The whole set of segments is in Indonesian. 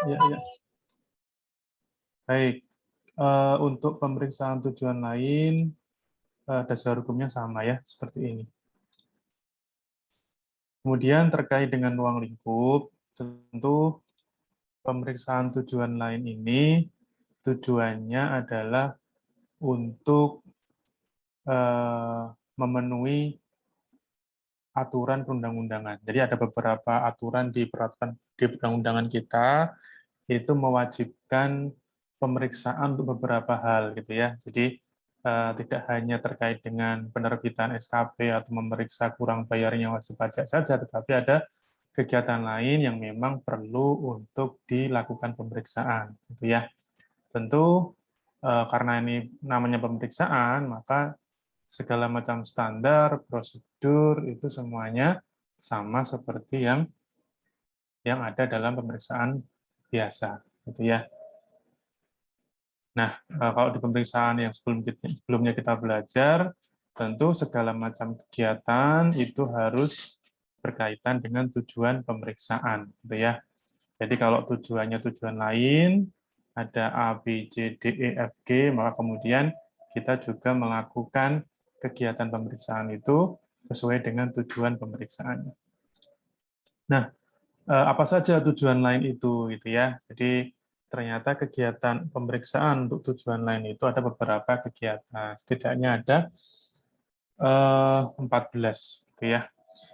Ya, ya. Baik. Untuk pemeriksaan tujuan lain, dasar hukumnya sama ya, seperti ini. Kemudian terkait dengan ruang lingkup, tentu pemeriksaan tujuan lain ini tujuannya adalah untuk memenuhi aturan perundang-undangan. Jadi ada beberapa aturan di peraturan di perundang-undangan kita itu mewajibkan pemeriksaan untuk beberapa hal gitu ya. Jadi tidak hanya terkait dengan penerbitan SKP atau memeriksa kurang bayarnya wajib pajak saja, tetapi ada kegiatan lain yang memang perlu untuk dilakukan pemeriksaan gitu ya. Tentu karena ini namanya pemeriksaan, maka segala macam standar, prosedur itu semuanya sama seperti yang ada dalam pemeriksaan biasa, gitu ya. Nah, kalau di pemeriksaan yang sebelumnya kita belajar, tentu segala macam kegiatan itu harus berkaitan dengan tujuan pemeriksaan, gitu ya. Jadi kalau tujuannya tujuan lain, ada A, B, C, D, E, F, G, maka kemudian kita juga melakukan kegiatan pemeriksaan itu sesuai dengan tujuan pemeriksaan. Nah, apa saja tujuan lain itu, gitu ya. Jadi ternyata kegiatan pemeriksaan untuk tujuan lain itu ada beberapa kegiatan. Setidaknya ada 14, gitu ya.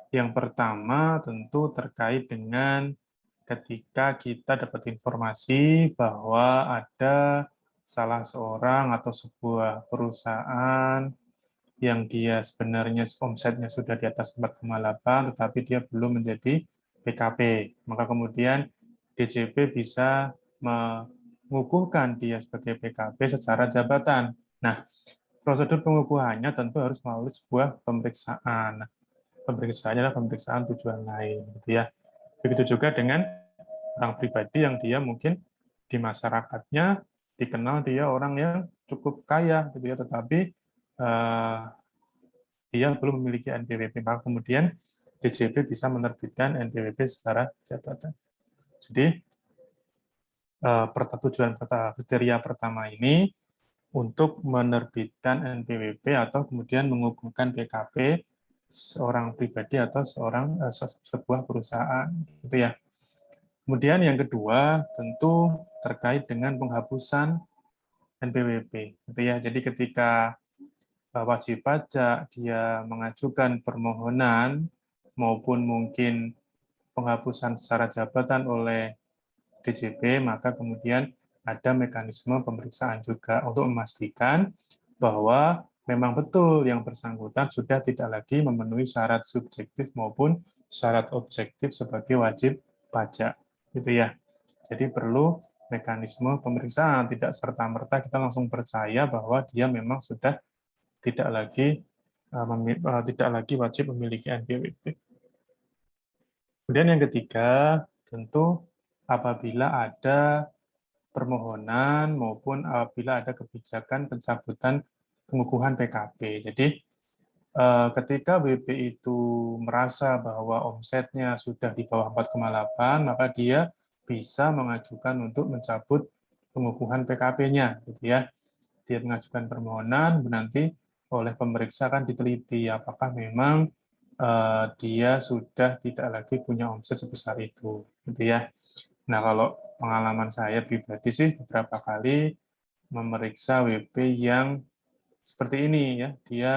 Yang pertama tentu terkait dengan ketika kita dapat informasi bahwa ada salah seorang atau sebuah perusahaan yang dia sebenarnya omsetnya sudah di atas 4,8, tetapi dia belum menjadi PKP. Maka kemudian DJP bisa mengukuhkan dia sebagai PKP secara jabatan. Nah, prosedur pengukuhannya tentu harus melalui sebuah pemeriksaan. Pemeriksaannya adalah pemeriksaan tujuan lain, gitu ya. Begitu juga dengan orang pribadi yang dia mungkin di masyarakatnya dikenal dia orang yang cukup kaya, gitu ya, tetapi dia belum memiliki NPWP, maka kemudian DJP bisa menerbitkan NPWP secara jabatan. Jadi tujuan kriteria pertama ini untuk menerbitkan NPWP atau kemudian mengukuhkan PKP seorang pribadi atau sebuah perusahaan, gitu ya. Kemudian yang kedua tentu terkait dengan penghapusan NPWP, gitu ya. Jadi ketika wajib pajak dia mengajukan permohonan maupun mungkin penghapusan secara jabatan oleh DJP, maka kemudian ada mekanisme pemeriksaan juga untuk memastikan bahwa memang betul yang bersangkutan sudah tidak lagi memenuhi syarat subjektif maupun syarat objektif sebagai wajib pajak, gitu ya. Jadi perlu mekanisme pemeriksaan, tidak serta-merta kita langsung percaya bahwa dia memang sudah tidak lagi wajib memiliki NPWP. Kemudian yang ketiga, tentu apabila ada permohonan maupun apabila ada kebijakan pencabutan pengukuhan PKP. Jadi ketika WP itu merasa bahwa omsetnya sudah di bawah 4,8, maka dia bisa mengajukan untuk mencabut pengukuhan PKP-nya, gitu ya. Dia mengajukan permohonan, nanti oleh pemeriksa kan diteliti apakah memang dia sudah tidak lagi punya omset sebesar itu, gitu ya. Nah, kalau pengalaman saya pribadi sih beberapa kali memeriksa WP yang seperti ini ya, dia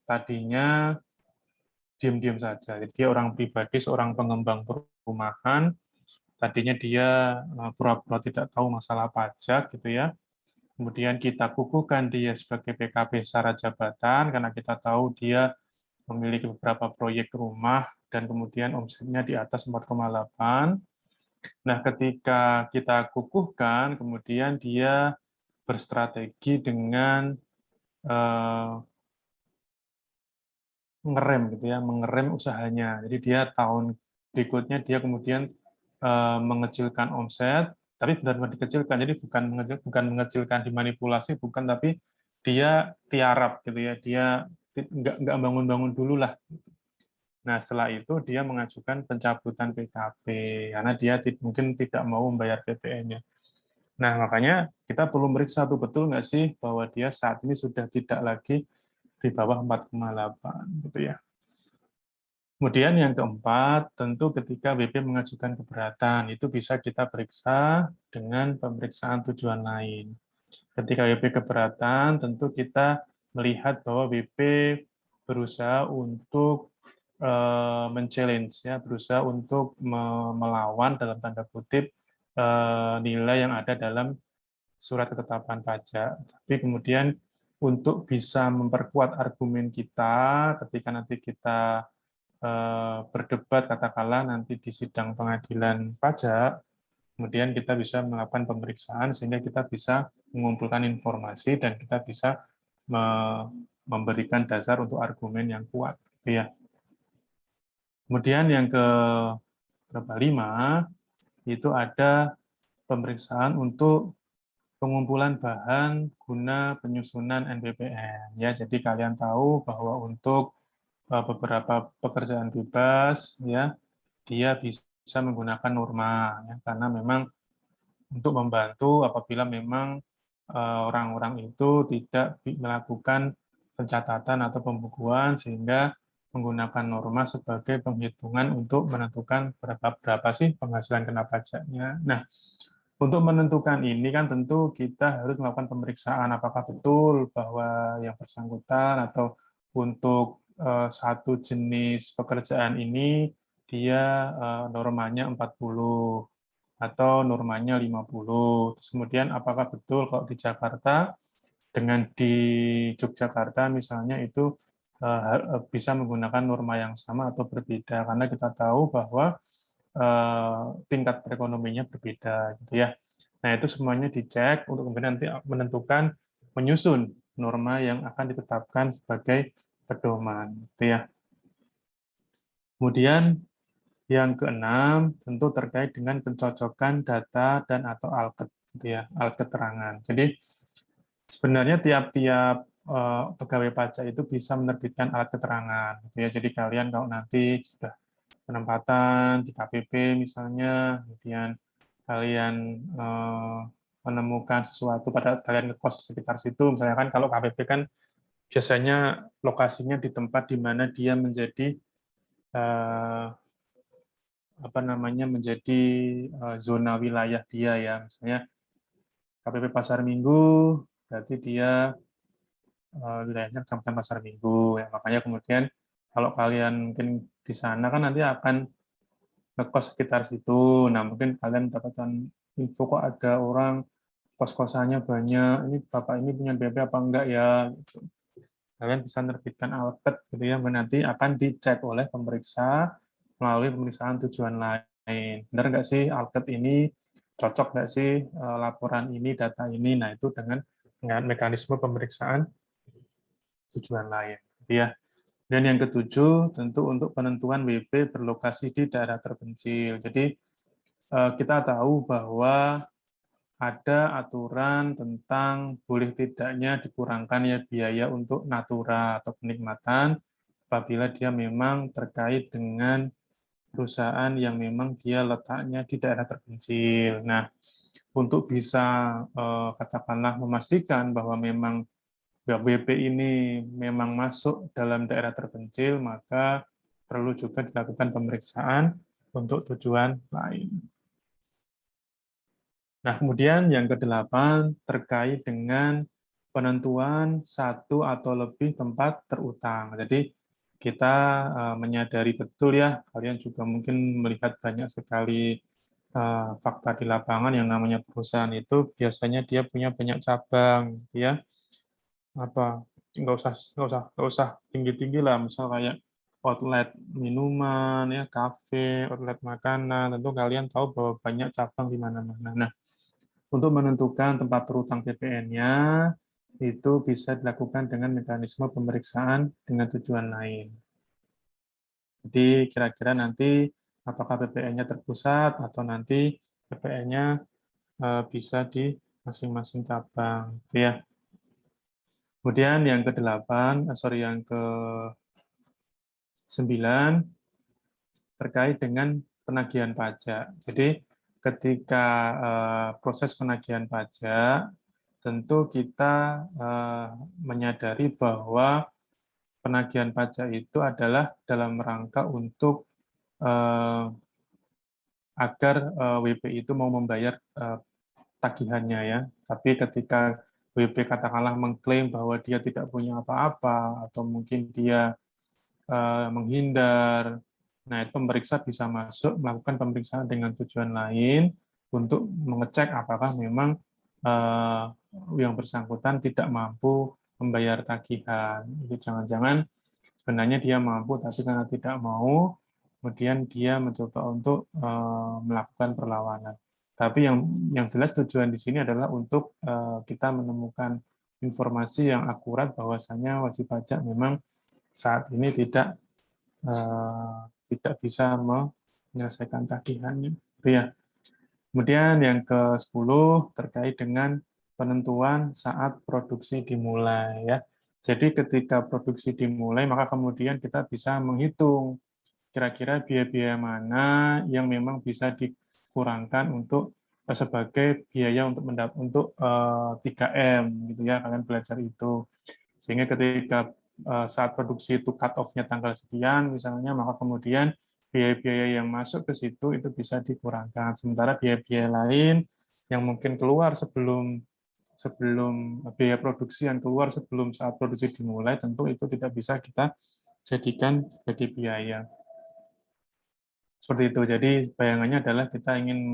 tadinya diam-diam saja. Jadi dia orang pribadi, seorang pengembang perumahan, tadinya dia pura-pura tidak tahu masalah pajak gitu ya. Kemudian kita kukuhkan dia sebagai PKP secara jabatan karena kita tahu dia memiliki beberapa proyek rumah dan kemudian omsetnya di atas 4,8. Nah, ketika kita kukuhkan, kemudian dia berstrategi dengan mengerem gitu ya, mengerem usahanya. Jadi dia tahun berikutnya dia kemudian mengecilkan omset, tapi benar-benar dikecilkan. Jadi bukan mengecilkan dimanipulasi, bukan, tapi dia tiarap gitu ya. Dia nggak bangun-bangun dulu lah. Nah, setelah itu dia mengajukan pencabutan PKP karena dia mungkin tidak mau membayar PPN-nya. Nah, makanya kita perlu meriksa tuh betul nggak sih bahwa dia saat ini sudah tidak lagi di bawah 4,8 gitu ya. Kemudian yang keempat, tentu ketika BP mengajukan keberatan, itu bisa kita periksa dengan pemeriksaan tujuan lain. Ketika BP keberatan, tentu kita melihat bahwa BP berusaha untuk men-challenge, ya, berusaha untuk melawan dalam tanda kutip nilai yang ada dalam surat ketetapan pajak. Tapi kemudian untuk bisa memperkuat argumen kita ketika nanti kita berdebat katakanlah nanti di sidang pengadilan pajak, kemudian kita bisa melakukan pemeriksaan sehingga kita bisa mengumpulkan informasi dan kita bisa memberikan dasar untuk argumen yang kuat, gitu ya. Kemudian yang kelima itu ada pemeriksaan untuk pengumpulan bahan guna penyusunan NPWP. Ya, jadi kalian tahu bahwa untuk beberapa pekerjaan bebas, ya, dia bisa menggunakan norma, ya, karena memang untuk membantu apabila memang orang-orang itu tidak melakukan pencatatan atau pembukuan sehingga menggunakan norma sebagai penghitungan untuk menentukan berapa sih penghasilan kena pajaknya. Nah, untuk menentukan ini kan tentu kita harus melakukan pemeriksaan apakah betul bahwa yang bersangkutan atau untuk satu jenis pekerjaan ini dia normanya 40 atau normanya 50. Terus kemudian apakah betul kalau di Jakarta dengan di Yogyakarta misalnya itu bisa menggunakan norma yang sama atau berbeda karena kita tahu bahwa tingkat perekonomiannya berbeda gitu ya. Nah, itu semuanya dicek untuk kemudian nanti menentukan menyusun norma yang akan ditetapkan sebagai pedoman gitu ya. Kemudian yang keenam, tentu terkait dengan pencocokan data dan atau alat gitu ya, alat keterangan. Jadi sebenarnya tiap-tiap pegawai pajak itu bisa menerbitkan alat keterangan gitu ya. Jadi kalian kalau nanti sudah penempatan di KPP misalnya, kemudian kalian menemukan sesuatu pada kalian ngekos di sekitar situ, misalnya kan kalau KPP kan biasanya lokasinya di tempat di mana dia menjadi menjadi zona wilayah dia ya, misalnya KPP Pasar Minggu berarti dia wilayahnya Kecamatan Pasar Minggu ya, makanya kemudian kalau kalian mungkin di sana kan nanti akan ngekos sekitar situ, nah mungkin kalian mendapatkan info kok ada orang kos-kosannya banyak, ini bapak ini punya BP apa enggak ya, gitu. Kalian bisa menerbitkan alket gitu ya, nanti akan dicek oleh pemeriksa melalui pemeriksaan tujuan lain. Benar nggak sih alket ini, cocok nggak sih laporan ini, data ini, nah itu dengan mekanisme pemeriksaan tujuan lain. Gitu ya. Dan yang ketujuh, tentu untuk penentuan WP berlokasi di daerah terpencil. Jadi kita tahu bahwa ada aturan tentang boleh tidaknya dikurangkan ya biaya untuk natura atau penikmatan apabila dia memang terkait dengan perusahaan yang memang dia letaknya di daerah terpencil. Nah, untuk bisa katakanlah memastikan bahwa memang WP ini memang masuk dalam daerah terpencil, maka perlu juga dilakukan pemeriksaan untuk tujuan lain. Nah, kemudian yang kedelapan terkait dengan penentuan satu atau lebih tempat terutang. Jadi kita menyadari betul ya, kalian juga mungkin melihat banyak sekali fakta di lapangan yang namanya perusahaan itu biasanya dia punya banyak cabang, gitu ya. Apa nggak usah tinggi-tinggi lah, misal kayak outlet minuman, ya kafe, outlet makanan, tentu kalian tahu bahwa banyak cabang di mana-mana. Nah, untuk menentukan tempat terutang PPN-nya, itu bisa dilakukan dengan mekanisme pemeriksaan dengan tujuan lain. Jadi kira-kira nanti apakah PPN-nya terpusat atau nanti PPN-nya bisa di masing-masing cabang. Ya. Kemudian yang ke-9, terkait dengan penagihan pajak. Jadi ketika proses penagihan pajak, tentu kita menyadari bahwa penagihan pajak itu adalah dalam rangka untuk agar WP itu mau membayar tagihannya ya. Tapi ketika WP katakanlah mengklaim bahwa dia tidak punya apa-apa atau mungkin dia menghindar, nah itu pemeriksa bisa masuk melakukan pemeriksaan dengan tujuan lain untuk mengecek apakah memang yang bersangkutan tidak mampu membayar tagihan. Itu jangan-jangan sebenarnya dia mampu tapi karena tidak mau, kemudian dia mencoba untuk melakukan perlawanan. Tapi yang jelas tujuan di sini adalah untuk kita menemukan informasi yang akurat bahwasanya wajib pajak memang saat ini tidak bisa menyelesaikan tagihannya. Itu ya. Kemudian yang ke-10 terkait dengan penentuan saat produksi dimulai ya. Jadi ketika produksi dimulai maka kemudian kita bisa menghitung kira-kira biaya-biaya mana yang memang bisa dikurangkan untuk sebagai biaya untuk 3M gitu ya, kalian belajar itu. Sehingga ketika saat produksi itu cut off-nya tanggal sekian misalnya, maka kemudian biaya-biaya yang masuk ke situ itu bisa dikurangkan. Sementara biaya-biaya lain yang mungkin keluar sebelum biaya produksi yang keluar sebelum saat produksi dimulai, tentu itu tidak bisa kita jadikan sebagai biaya. Seperti itu. Jadi bayangannya adalah kita ingin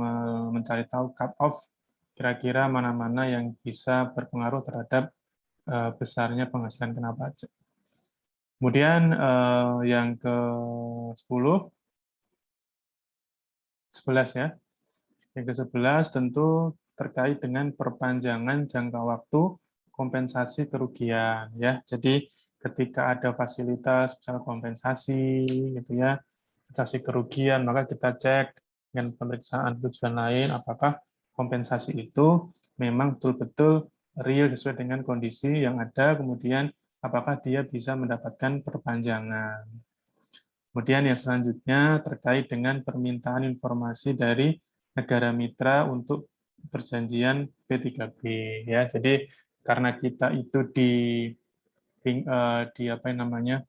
mencari tahu cut off kira-kira mana-mana yang bisa berpengaruh terhadap besarnya penghasilan kena pajak. Kemudian yang ke-10, 11 ya. Yang ke-11 tentu terkait dengan perpanjangan jangka waktu kompensasi kerugian ya. Jadi ketika ada fasilitas misalnya kompensasi gitu ya, kompensasi kerugian, maka kita cek dengan pemeriksaan tujuan lain apakah kompensasi itu memang betul-betul real sesuai dengan kondisi yang ada, kemudian apakah dia bisa mendapatkan perpanjangan. Kemudian yang selanjutnya terkait dengan permintaan informasi dari negara mitra untuk perjanjian P3B ya. Jadi karena kita itu di apa namanya,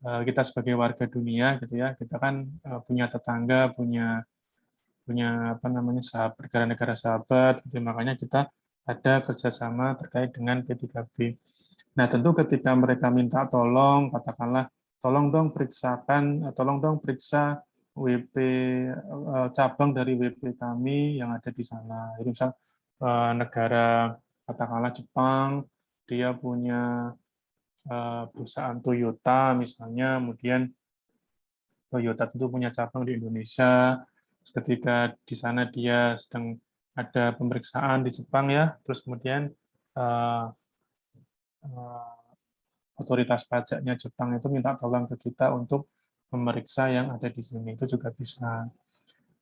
kita sebagai warga dunia gitu ya, kita kan punya tetangga, punya apa namanya, sahabat, negara-negara sahabat gitu, makanya kita ada kerjasama terkait dengan P3B. Nah tentu ketika mereka minta tolong, katakanlah tolong dong periksa WP cabang dari WP kami yang ada di sana. Jadi misal negara katakanlah Jepang, dia punya perusahaan Toyota misalnya, kemudian Toyota tentu punya cabang di Indonesia. Ketika di sana dia sedang ada pemeriksaan di Jepang ya, terus kemudian otoritas pajaknya Jepang itu minta tolong ke kita untuk memeriksa yang ada di sini, itu juga bisa.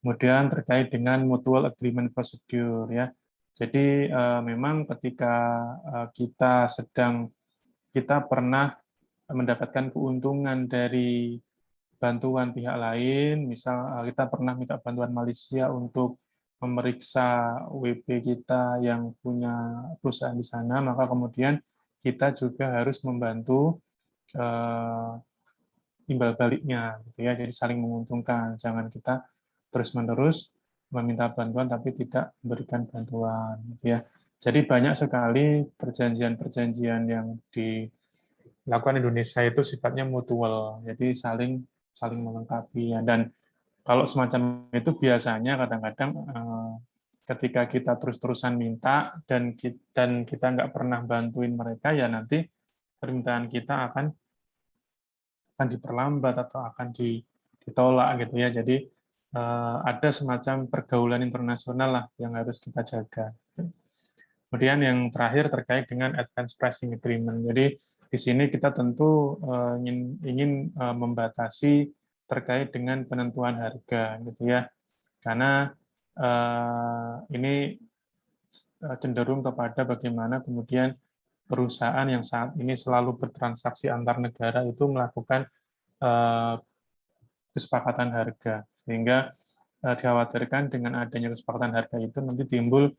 Kemudian terkait dengan mutual agreement procedure ya. Jadi memang ketika kita pernah mendapatkan keuntungan dari bantuan pihak lain, misal kita pernah minta bantuan Malaysia untuk memeriksa WP kita yang punya perusahaan di sana, maka kemudian kita juga harus membantu imbal baliknya, gitu ya. Jadi saling menguntungkan. Jangan kita terus-menerus meminta bantuan tapi tidak memberikan bantuan, gitu ya. Jadi banyak sekali perjanjian-perjanjian yang dilakukan Indonesia itu sifatnya mutual, jadi saling melengkapi ya. Dan kalau semacam itu biasanya kadang-kadang ketika kita terus-terusan minta dan kita nggak pernah bantuin mereka, ya nanti permintaan kita akan diperlambat atau akan ditolak gitu ya. Jadi ada semacam pergaulan internasional lah yang harus kita jaga. Kemudian yang terakhir terkait dengan advance pricing agreement. Jadi di sini kita tentu ingin membatasi terkait dengan penentuan harga gitu ya. Karena ini cenderung kepada bagaimana kemudian perusahaan yang saat ini selalu bertransaksi antar negara itu melakukan kesepakatan harga. Sehingga dikhawatirkan dengan adanya kesepakatan harga itu nanti timbul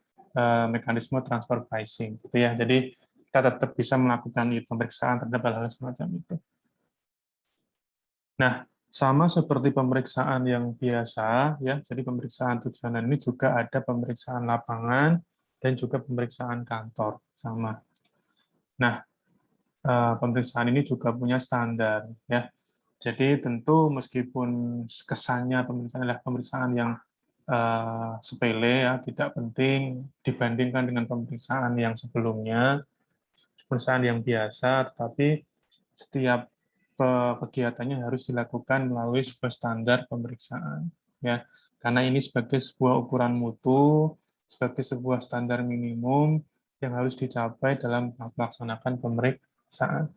mekanisme transfer pricing, gitu ya. Jadi kita tetap bisa melakukan pemeriksaan terhadap hal-hal semacam itu. Nah, sama seperti pemeriksaan yang biasa, ya. Jadi pemeriksaan tujuan ini juga ada pemeriksaan lapangan dan juga pemeriksaan kantor, sama. Nah, pemeriksaan ini juga punya standar, ya. Jadi tentu meskipun kesannya pemeriksaan adalah pemeriksaan yang sepele, ya, tidak penting dibandingkan dengan pemeriksaan yang sebelumnya, pemeriksaan yang biasa, tetapi setiap kegiatannya harus dilakukan melalui sebuah standar pemeriksaan, ya, karena ini sebagai sebuah ukuran mutu, sebagai sebuah standar minimum yang harus dicapai dalam melaksanakan pemeriksaan.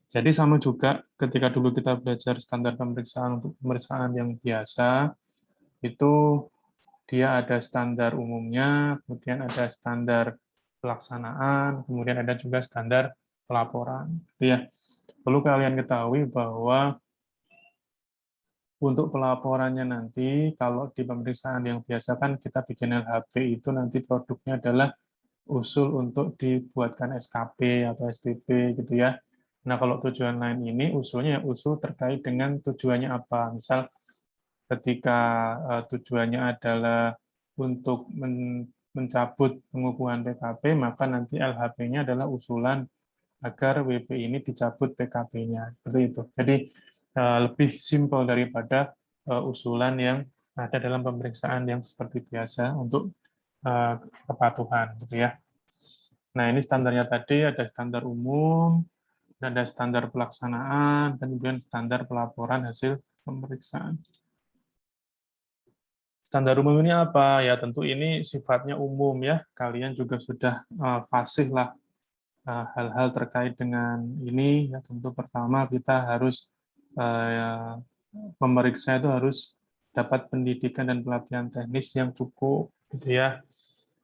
Jadi sama juga ketika dulu kita belajar standar pemeriksaan untuk pemeriksaan yang biasa, itu dia ada standar umumnya, kemudian ada standar pelaksanaan, kemudian ada juga standar pelaporan. Gitu ya. Perlu kalian ketahui bahwa untuk pelaporannya nanti, kalau di pemeriksaan yang biasa kan kita bikin LHP itu nanti produknya adalah usul untuk dibuatkan SKP atau STP gitu ya. Nah, kalau tujuan lain ini usulnya usul terkait dengan tujuannya apa. Misal ketika tujuannya adalah untuk mencabut pengukuhan PKP, maka nanti LHP-nya adalah usulan agar WP ini dicabut PKP-nya. Seperti itu. Jadi lebih simpel daripada usulan yang ada dalam pemeriksaan yang seperti biasa untuk kepatuhan, gitu ya. Nah, ini standarnya tadi ada standar umum, ada standar pelaksanaan, dan kemudian standar pelaporan hasil pemeriksaan. Standar umum ini apa? Ya, tentu ini sifatnya umum ya. Kalian juga sudah fasih lah hal-hal terkait dengan ini. Ya, tentu pertama kita harus pemeriksa itu harus dapat pendidikan dan pelatihan teknis yang cukup, gitu ya.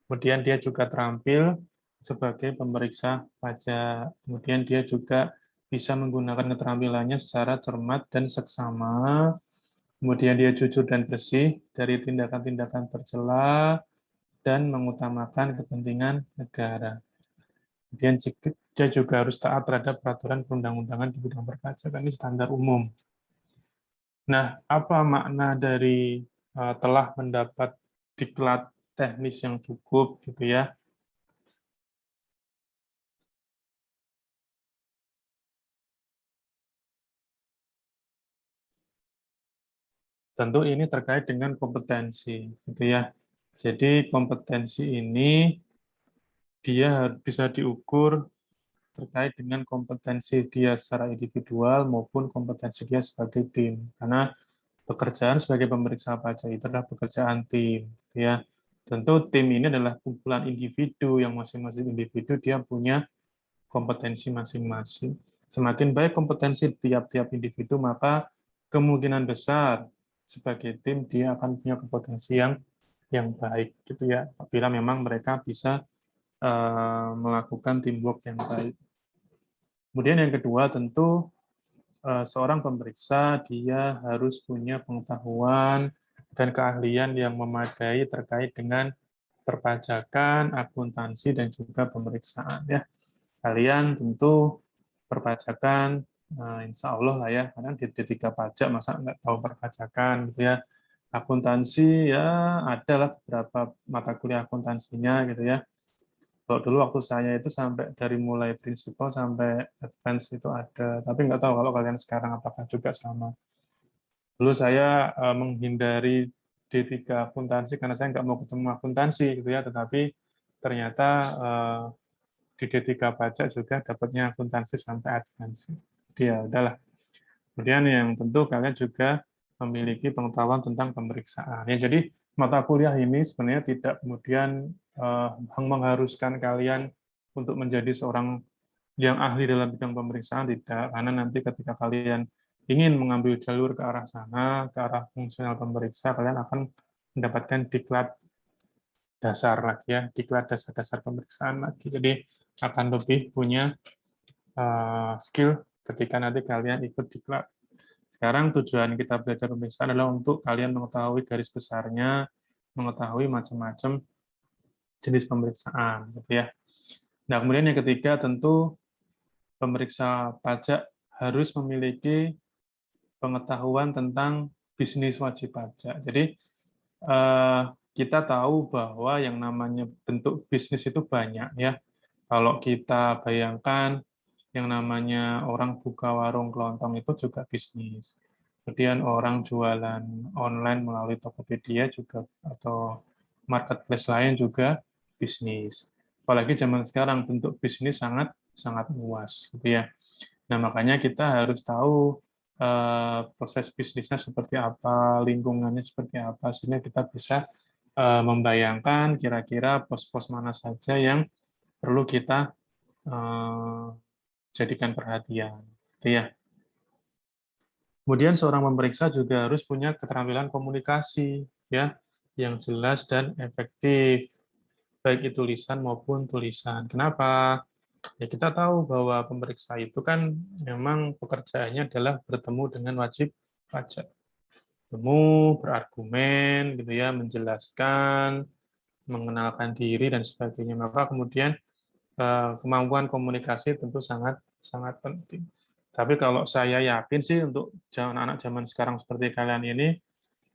Kemudian dia juga terampil sebagai pemeriksa pajak. Kemudian dia juga bisa menggunakan keterampilannya secara cermat dan seksama. Kemudian dia jujur dan bersih dari tindakan-tindakan tercela dan mengutamakan kepentingan negara. Kemudian dia juga harus taat terhadap peraturan perundang-undangan di bidang perpajakan. Ini standar umum. Nah, apa makna dari telah mendapat diklat teknis yang cukup, gitu ya? Tentu ini terkait dengan kompetensi, gitu ya. Jadi kompetensi ini dia bisa diukur terkait dengan kompetensi dia secara individual maupun kompetensi dia sebagai tim. Karena pekerjaan sebagai pemeriksa pajak itu adalah pekerjaan tim, gitu ya. Tentu tim ini adalah kumpulan individu yang masing-masing individu dia punya kompetensi masing-masing. Semakin baik kompetensi tiap-tiap individu, maka kemungkinan besar sebagai tim dia akan punya kompetensi yang baik, gitu ya. Apabila memang mereka bisa melakukan teamwork yang baik. Kemudian yang kedua tentu seorang pemeriksa dia harus punya pengetahuan dan keahlian yang memadai terkait dengan perpajakan, akuntansi, dan juga pemeriksaan. Ya, kalian tentu perpajakan, insya Allah lah ya, karena di D3 pajak masa nggak tahu perpajakan, gitu ya. Akuntansi ya adalah beberapa mata kuliah akuntansinya, gitu ya. Kalau dulu waktu saya itu sampai dari mulai prinsipal sampai advance itu ada, tapi nggak tahu kalau kalian sekarang apakah juga sama. Dulu saya menghindari D3 akuntansi karena saya nggak mau ketemu akuntansi, gitu ya. Tetapi ternyata di D3 pajak juga dapatnya akuntansi sampai advance. Ya udahlah. Kemudian yang tentu kalian juga memiliki pengetahuan tentang pemeriksaan. Ya, jadi mata kuliah ini sebenarnya tidak kemudian mengharuskan kalian untuk menjadi seorang yang ahli dalam bidang pemeriksaan, tidak. Karena nanti ketika kalian ingin mengambil jalur ke arah sana, ke arah fungsional pemeriksa, kalian akan mendapatkan diklat dasar lagi ya, diklat dasar-dasar pemeriksaan lagi. Jadi akan lebih punya skill ketika nanti kalian ikut diklat. Sekarang tujuan kita belajar pemeriksaan adalah untuk kalian mengetahui garis besarnya, mengetahui macam-macam jenis pemeriksaan, gitu ya. Nah, kemudian yang ketiga tentu pemeriksa pajak harus memiliki pengetahuan tentang bisnis wajib pajak. Jadi kita tahu bahwa yang namanya bentuk bisnis itu banyak ya. Kalau kita bayangkan yang namanya orang buka warung kelontong itu juga bisnis. Kemudian orang jualan online melalui Tokopedia juga atau marketplace lain juga bisnis. Apalagi zaman sekarang bentuk bisnis sangat sangat luas gitu ya. Nah, makanya kita harus tahu proses bisnisnya seperti apa, lingkungannya seperti apa, sehingga kita bisa membayangkan kira-kira pos-pos mana saja yang perlu kita jadikan perhatian. Gitu ya. Kemudian seorang pemeriksa juga harus punya keterampilan komunikasi ya yang jelas dan efektif, baik itu lisan maupun tulisan. Kenapa? Ya kita tahu bahwa pemeriksa itu kan memang pekerjaannya adalah bertemu dengan wajib pajak. Bertemu, berargumen, gitu ya, menjelaskan, mengenalkan diri dan sebagainya. Maka kemudian kemampuan komunikasi tentu sangat sangat penting. Tapi kalau saya yakin sih untuk anak-anak zaman sekarang seperti kalian ini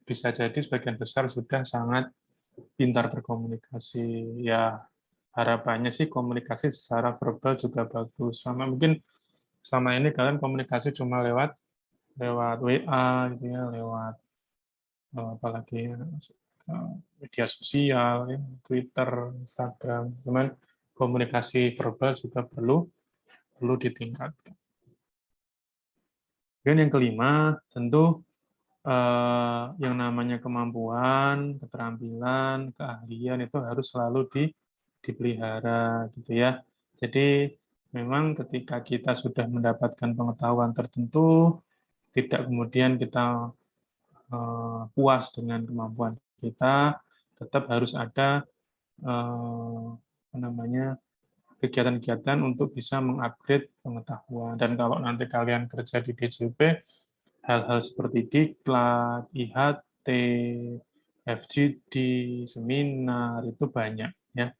bisa jadi sebagian besar sudah sangat pintar berkomunikasi. Ya harapannya sih komunikasi secara verbal juga bagus. Sama mungkin selama ini kalian komunikasi cuma lewat lewat WA gitu ya, lewat apalagi media sosial, ya, Twitter, Instagram. Cuman komunikasi verbal juga perlu ditingkatkan. Dan yang kelima, tentu yang namanya kemampuan, keterampilan, keahlian itu harus selalu dipelihara, gitu ya. Jadi memang ketika kita sudah mendapatkan pengetahuan tertentu, tidak kemudian kita puas dengan kemampuan kita, tetap harus ada apa namanya kegiatan-kegiatan untuk bisa mengupgrade pengetahuan. Dan kalau nanti kalian kerja di DJP, hal-hal seperti diklat, IHT, FGD, seminar itu banyak ya,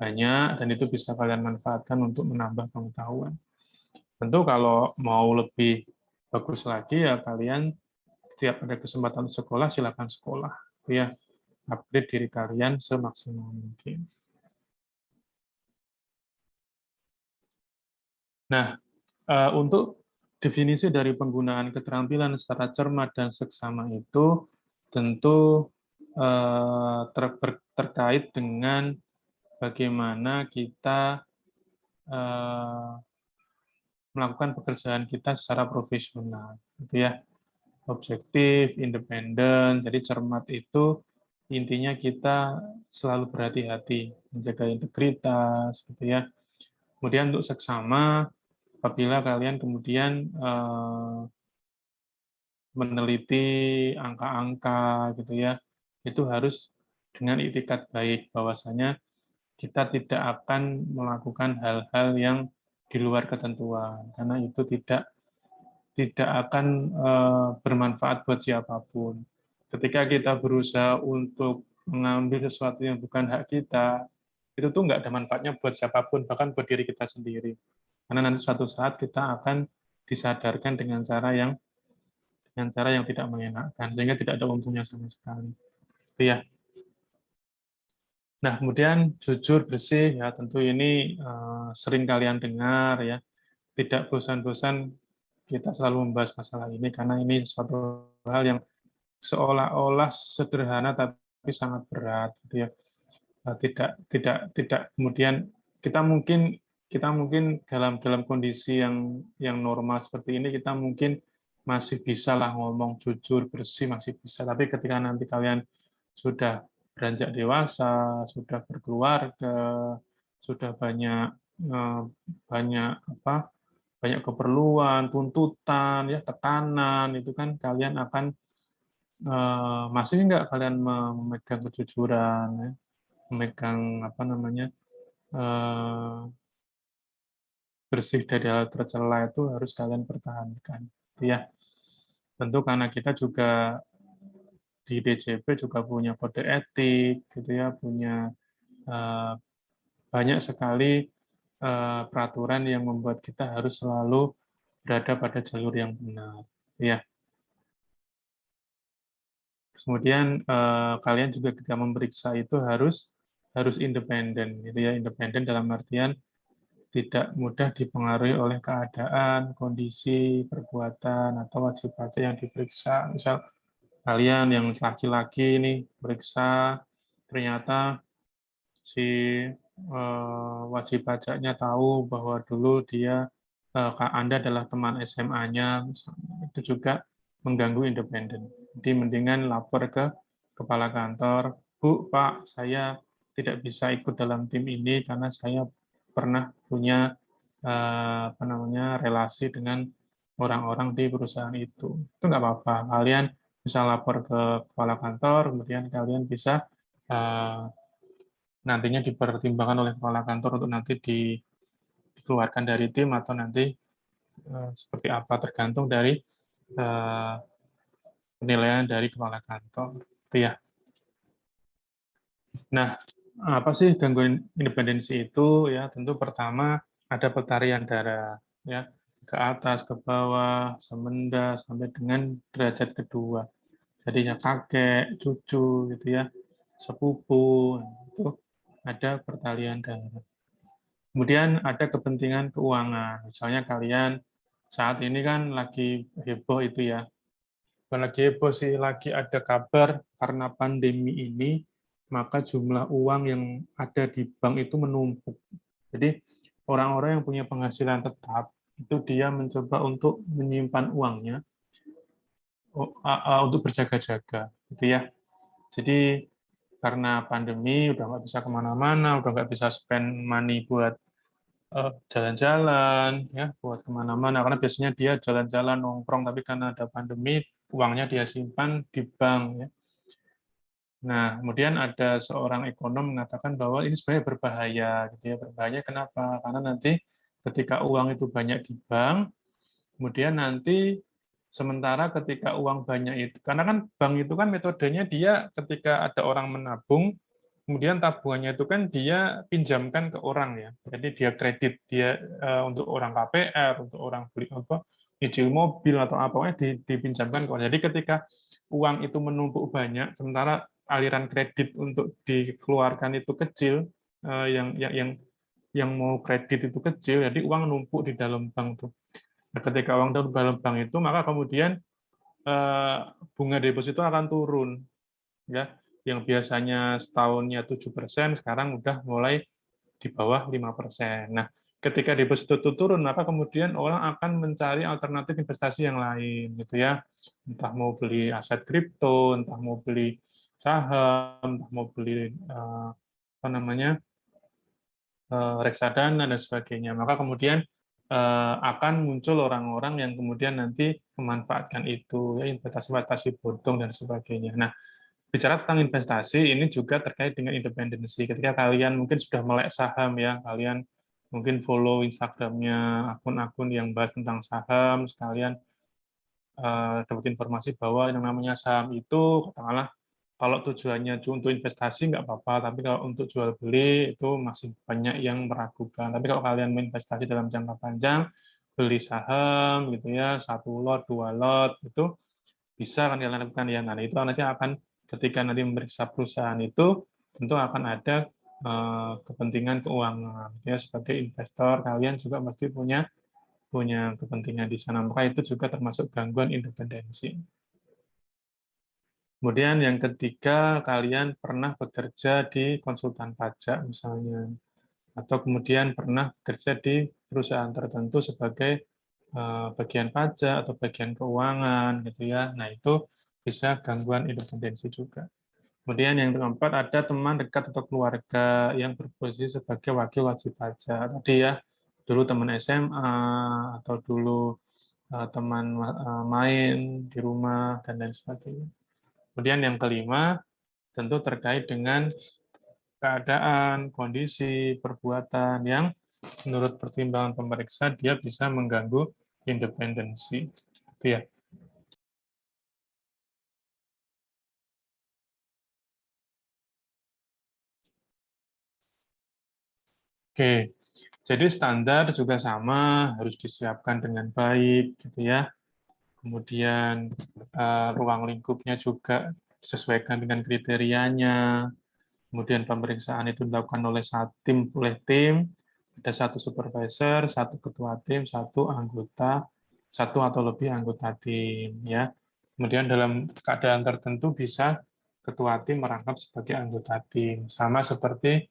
banyak dan itu bisa kalian manfaatkan untuk menambah pengetahuan. Tentu kalau mau lebih bagus lagi ya kalian setiap ada kesempatan sekolah silakan sekolah ya, upgrade diri kalian semaksimal mungkin. Nah, untuk definisi dari penggunaan keterampilan secara cermat dan seksama itu tentu terkait dengan bagaimana kita melakukan pekerjaan kita secara profesional, gitu ya. Objektif, independen. Jadi cermat itu intinya kita selalu berhati-hati, menjaga integritas, gitu ya. Kemudian untuk seksama, apabila kalian kemudian meneliti angka-angka gitu ya, itu harus dengan itikat baik bahwasanya kita tidak akan melakukan hal-hal yang di luar ketentuan karena itu tidak akan bermanfaat buat siapapun. Ketika kita berusaha untuk mengambil sesuatu yang bukan hak kita, itu tuh nggak ada manfaatnya buat siapapun, bahkan buat diri kita sendiri. Karena nanti suatu saat kita akan disadarkan dengan cara yang tidak mengenakan, sehingga tidak ada untungnya sama sekali. Itu ya. Nah, kemudian jujur bersih ya tentu ini sering kalian dengar ya. Tidak bosan-bosan kita selalu membahas masalah ini karena ini suatu hal yang seolah-olah sederhana tapi sangat berat gitu ya. Tidak kemudian kita mungkin dalam kondisi yang normal seperti ini kita mungkin masih bisa lah ngomong jujur bersih masih bisa, tapi ketika nanti kalian sudah beranjak dewasa, sudah berkeluarga, sudah eh, banyak banyak keperluan, tuntutan, ya tekanan, itu kan kalian akan masih nggak kalian memegang kejujuran, ya, memegang apa namanya eh, bersih dari hal tercela itu harus kalian pertahankan, ya. tentu karena kita juga di DJP juga punya kode etik, gitu ya, punya banyak sekali peraturan yang membuat kita harus selalu berada pada jalur yang benar. Ya. Kemudian kalian juga ketika memeriksa itu harus independen, gitu ya, independen dalam artian tidak mudah dipengaruhi oleh keadaan, kondisi, perbuatan, atau wajib pajak yang diperiksa. Misal kalian yang laki-laki ini periksa, ternyata si wajib pajaknya tahu bahwa dulu Anda adalah teman SMA-nya, itu juga mengganggu independen. Jadi mendingan lapor ke kepala kantor, Bu, Pak, saya tidak bisa ikut dalam tim ini karena saya pernah punya relasi dengan orang-orang di perusahaan itu. Itu nggak apa-apa. Kalian bisa lapor ke kepala kantor, kemudian kalian bisa eh, nantinya dipertimbangkan oleh kepala kantor untuk nanti dikeluarkan dari tim atau nanti seperti apa tergantung dari eh, penilaian dari kepala kantor. Itu ya. Nah, apa sih gangguan independensi itu? Ya, tentu pertama ada petarian darah, ya, ke atas, ke bawah, semenda sampai dengan derajat kedua. Jadi ya kakek, cucu, gitu ya, sepupu, itu ada pertalian darah. Kemudian ada kepentingan keuangan. Misalnya kalian saat ini kan lagi heboh itu ya. Bukan lagi heboh sih, lagi ada kabar karena pandemi ini, maka jumlah uang yang ada di bank itu menumpuk. Jadi orang-orang yang punya penghasilan tetap, itu dia mencoba untuk menyimpan uangnya untuk berjaga-jaga. Gitu ya. Jadi karena pandemi udah nggak bisa kemana-mana, udah nggak bisa spend money buat jalan-jalan, ya, buat kemana-mana. Karena biasanya dia jalan-jalan nongkrong, tapi karena ada pandemi, uangnya dia simpan di bank. Ya. Nah, kemudian ada seorang ekonom mengatakan bahwa ini sebenarnya berbahaya. Gitu ya. Berbahaya kenapa? Karena nanti ketika uang itu banyak di bank, kemudian nanti sementara ketika uang banyak itu, karena kan bank itu kan metodenya dia ketika ada orang menabung, kemudian tabungannya itu kan dia pinjamkan ke orang ya. Jadi dia kredit dia untuk orang KPR, untuk orang beli apa, nyicil mobil atau apa dipinjamkan ke orang. Jadi ketika uang itu menumpuk banyak, sementara aliran kredit untuk dikeluarkan itu kecil, yang mau kredit itu kecil, jadi uang numpuk di dalam bank tuh. Nah, ketika uang di dalam bank itu, maka kemudian bunga deposito akan turun, ya, yang biasanya setahunnya 7%, sekarang udah mulai di bawah 5%. Nah, ketika deposito itu turun, maka kemudian orang akan mencari alternatif investasi yang lain, gitu ya. Entah mau beli aset kripto, entah mau beli saham, entah mau beli apa namanya reksadana dan sebagainya. Maka kemudian akan muncul orang-orang yang kemudian nanti memanfaatkan itu, ya, investasi-investasi bodong dan sebagainya. Nah, bicara tentang investasi, ini juga terkait dengan independensi. Ketika kalian mungkin sudah melek saham ya, kalian mungkin follow Instagramnya akun-akun yang bahas tentang saham, sekalian dapat informasi bahwa yang namanya saham itu, katakanlah, kalau tujuannya untuk investasi nggak apa-apa, tapi kalau untuk jual beli itu masih banyak yang meragukan. Tapi kalau kalian investasi dalam jangka panjang, beli saham gitu ya, 1 lot, 2 lot, itu bisa kan kalian lakukan ya. Nah, itu nanti akan ketika nanti memeriksa perusahaan itu tentu akan ada kepentingan keuangan. Ya, sebagai investor kalian juga pasti punya punya kepentingan di sana. Maka itu juga termasuk gangguan independensi. Kemudian yang ketiga, kalian pernah bekerja di konsultan pajak misalnya, atau kemudian pernah bekerja di perusahaan tertentu sebagai bagian pajak atau bagian keuangan, gitu ya. Nah, itu bisa gangguan independensi juga. Kemudian yang keempat, ada teman dekat atau keluarga yang berposisi sebagai wakil wajib pajak. Tadi ya, dulu teman SMA, atau dulu teman main di rumah, dan lain sebagainya. Kemudian yang kelima, tentu terkait dengan keadaan, kondisi, perbuatan yang menurut pertimbangan pemeriksa dia bisa mengganggu independensi. Itu ya. Oke, jadi standar juga sama, harus disiapkan dengan baik, gitu ya. Kemudian ruang lingkupnya juga disesuaikan dengan kriterianya. Kemudian pemeriksaan itu dilakukan oleh tim, ada satu supervisor, satu ketua tim, satu anggota, satu atau lebih anggota tim, ya. Kemudian dalam keadaan tertentu bisa ketua tim merangkap sebagai anggota tim, sama seperti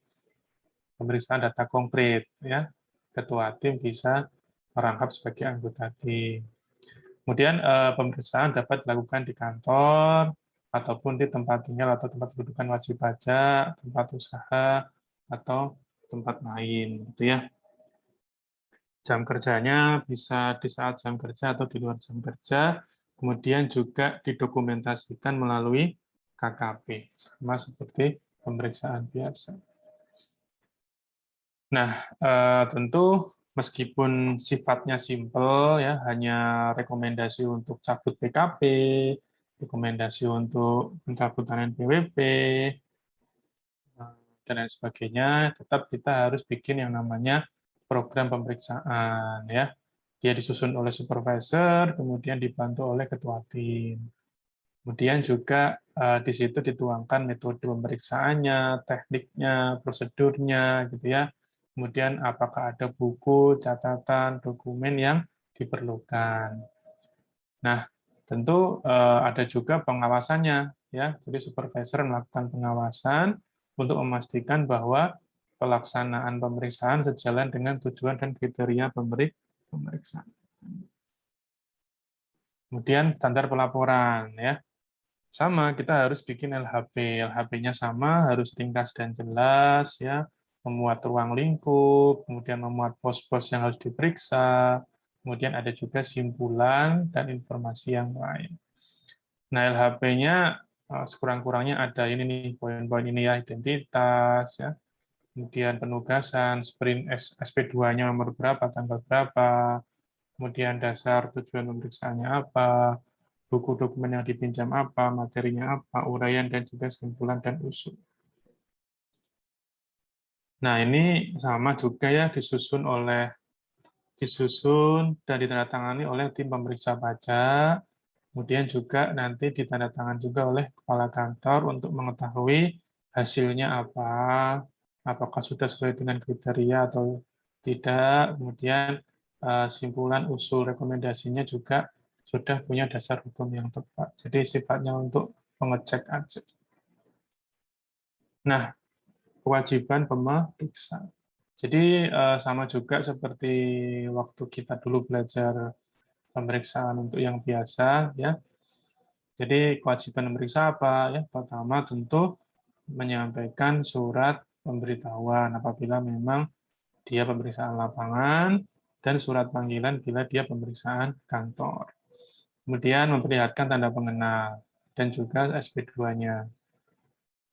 pemeriksaan data konkret, ya. Ketua tim bisa merangkap sebagai anggota tim. Kemudian pemeriksaan dapat dilakukan di kantor ataupun di tempat tinggal atau tempat kedudukan wajib pajak, tempat usaha atau tempat lain, gitu ya. Jam kerjanya bisa di saat jam kerja atau di luar jam kerja. Kemudian juga didokumentasikan melalui KKP, sama seperti pemeriksaan biasa. Nah, tentu meskipun sifatnya simpel, ya, hanya rekomendasi untuk cabut PKP, rekomendasi untuk pencabutan NPWP, dan lain sebagainya, tetap kita harus bikin yang namanya program pemeriksaan, ya. Dia disusun oleh supervisor, kemudian dibantu oleh ketua tim. Kemudian juga di situ dituangkan metode pemeriksaannya, tekniknya, prosedurnya, gitu ya. Kemudian apakah ada buku, catatan, dokumen yang diperlukan. Nah, tentu ada juga pengawasannya, ya. Jadi supervisor melakukan pengawasan untuk memastikan bahwa pelaksanaan pemeriksaan sejalan dengan tujuan dan kriteria pemeriksaan. Kemudian standar pelaporan, ya. Sama, kita harus bikin LHP. LHP-nya sama, harus ringkas dan jelas, ya, memuat ruang lingkup, kemudian memuat pos-pos yang harus diperiksa, kemudian ada juga simpulan dan informasi yang lain. Nah, LHP-nya sekurang-kurangnya ada ini nih, poin-poin ini ya, identitas, ya, kemudian penugasan, sprint SP2-nya nomor berapa, tanggal berapa, kemudian dasar tujuan pemeriksaannya apa, buku dokumen yang dipinjam apa, materinya apa, uraian dan juga kesimpulan dan usul. Nah, ini sama juga ya disusun dan ditandatangani oleh tim pemeriksa pajak, kemudian juga nanti ditandatangan juga oleh kepala kantor untuk mengetahui hasilnya apa, apakah sudah sesuai dengan kriteria atau tidak, kemudian simpulan usul rekomendasinya juga sudah punya dasar hukum yang tepat. Jadi sifatnya untuk mengecek aja. Nah, kewajiban pemeriksa. Jadi sama juga seperti waktu kita dulu belajar pemeriksaan untuk yang biasa, ya. Jadi kewajiban memeriksa apa? Ya, pertama tentu menyampaikan surat pemberitahuan apabila memang dia pemeriksaan lapangan dan surat panggilan bila dia pemeriksaan kantor. Kemudian memperlihatkan tanda pengenal dan juga SP2-nya.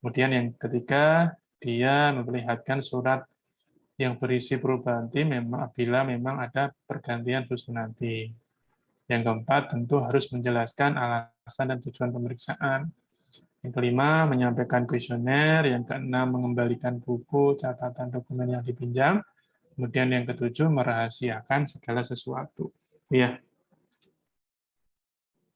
Kemudian yang ketiga, dia memperlihatkan surat yang berisi perubahan tim apabila memang ada pergantian susun nanti. Yang keempat, tentu harus menjelaskan alasan dan tujuan pemeriksaan. Yang kelima, menyampaikan kuesioner. Yang keenam, mengembalikan buku, catatan, dokumen yang dipinjam. Kemudian yang ketujuh, merahasiakan segala sesuatu. Ya.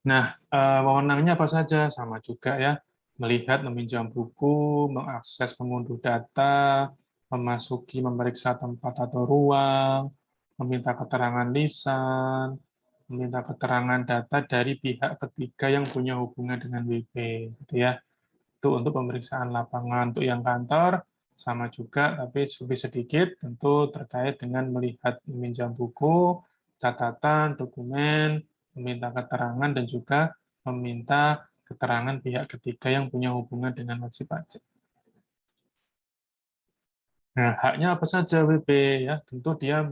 Nah, wewenangnya apa saja? Sama juga ya. Melihat, meminjam buku, mengakses, mengunduh data, memasuki, memeriksa tempat atau ruang, meminta keterangan lisan, meminta keterangan data dari pihak ketiga yang punya hubungan dengan WP, gitu ya. Itu untuk pemeriksaan lapangan. Untuk yang kantor sama juga, tapi lebih sedikit, tentu terkait dengan melihat, meminjam buku, catatan, dokumen, meminta keterangan, dan juga meminta keterangan pihak ketiga yang punya hubungan dengan wajib pajak. Nah, haknya apa saja WP? Ya, tentu dia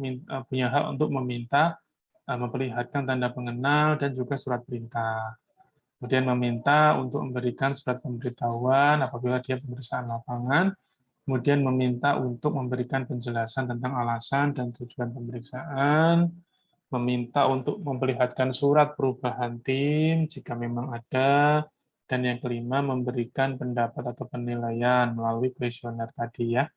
punya hak untuk meminta memperlihatkan tanda pengenal dan juga surat perintah. Kemudian meminta untuk memberikan surat pemberitahuan apabila dia pemeriksaan lapangan. Kemudian meminta untuk memberikan penjelasan tentang alasan dan tujuan pemeriksaan. Meminta untuk memperlihatkan surat perubahan tim jika memang ada. Dan yang kelima, memberikan pendapat atau penilaian melalui kuesioner tadi ya.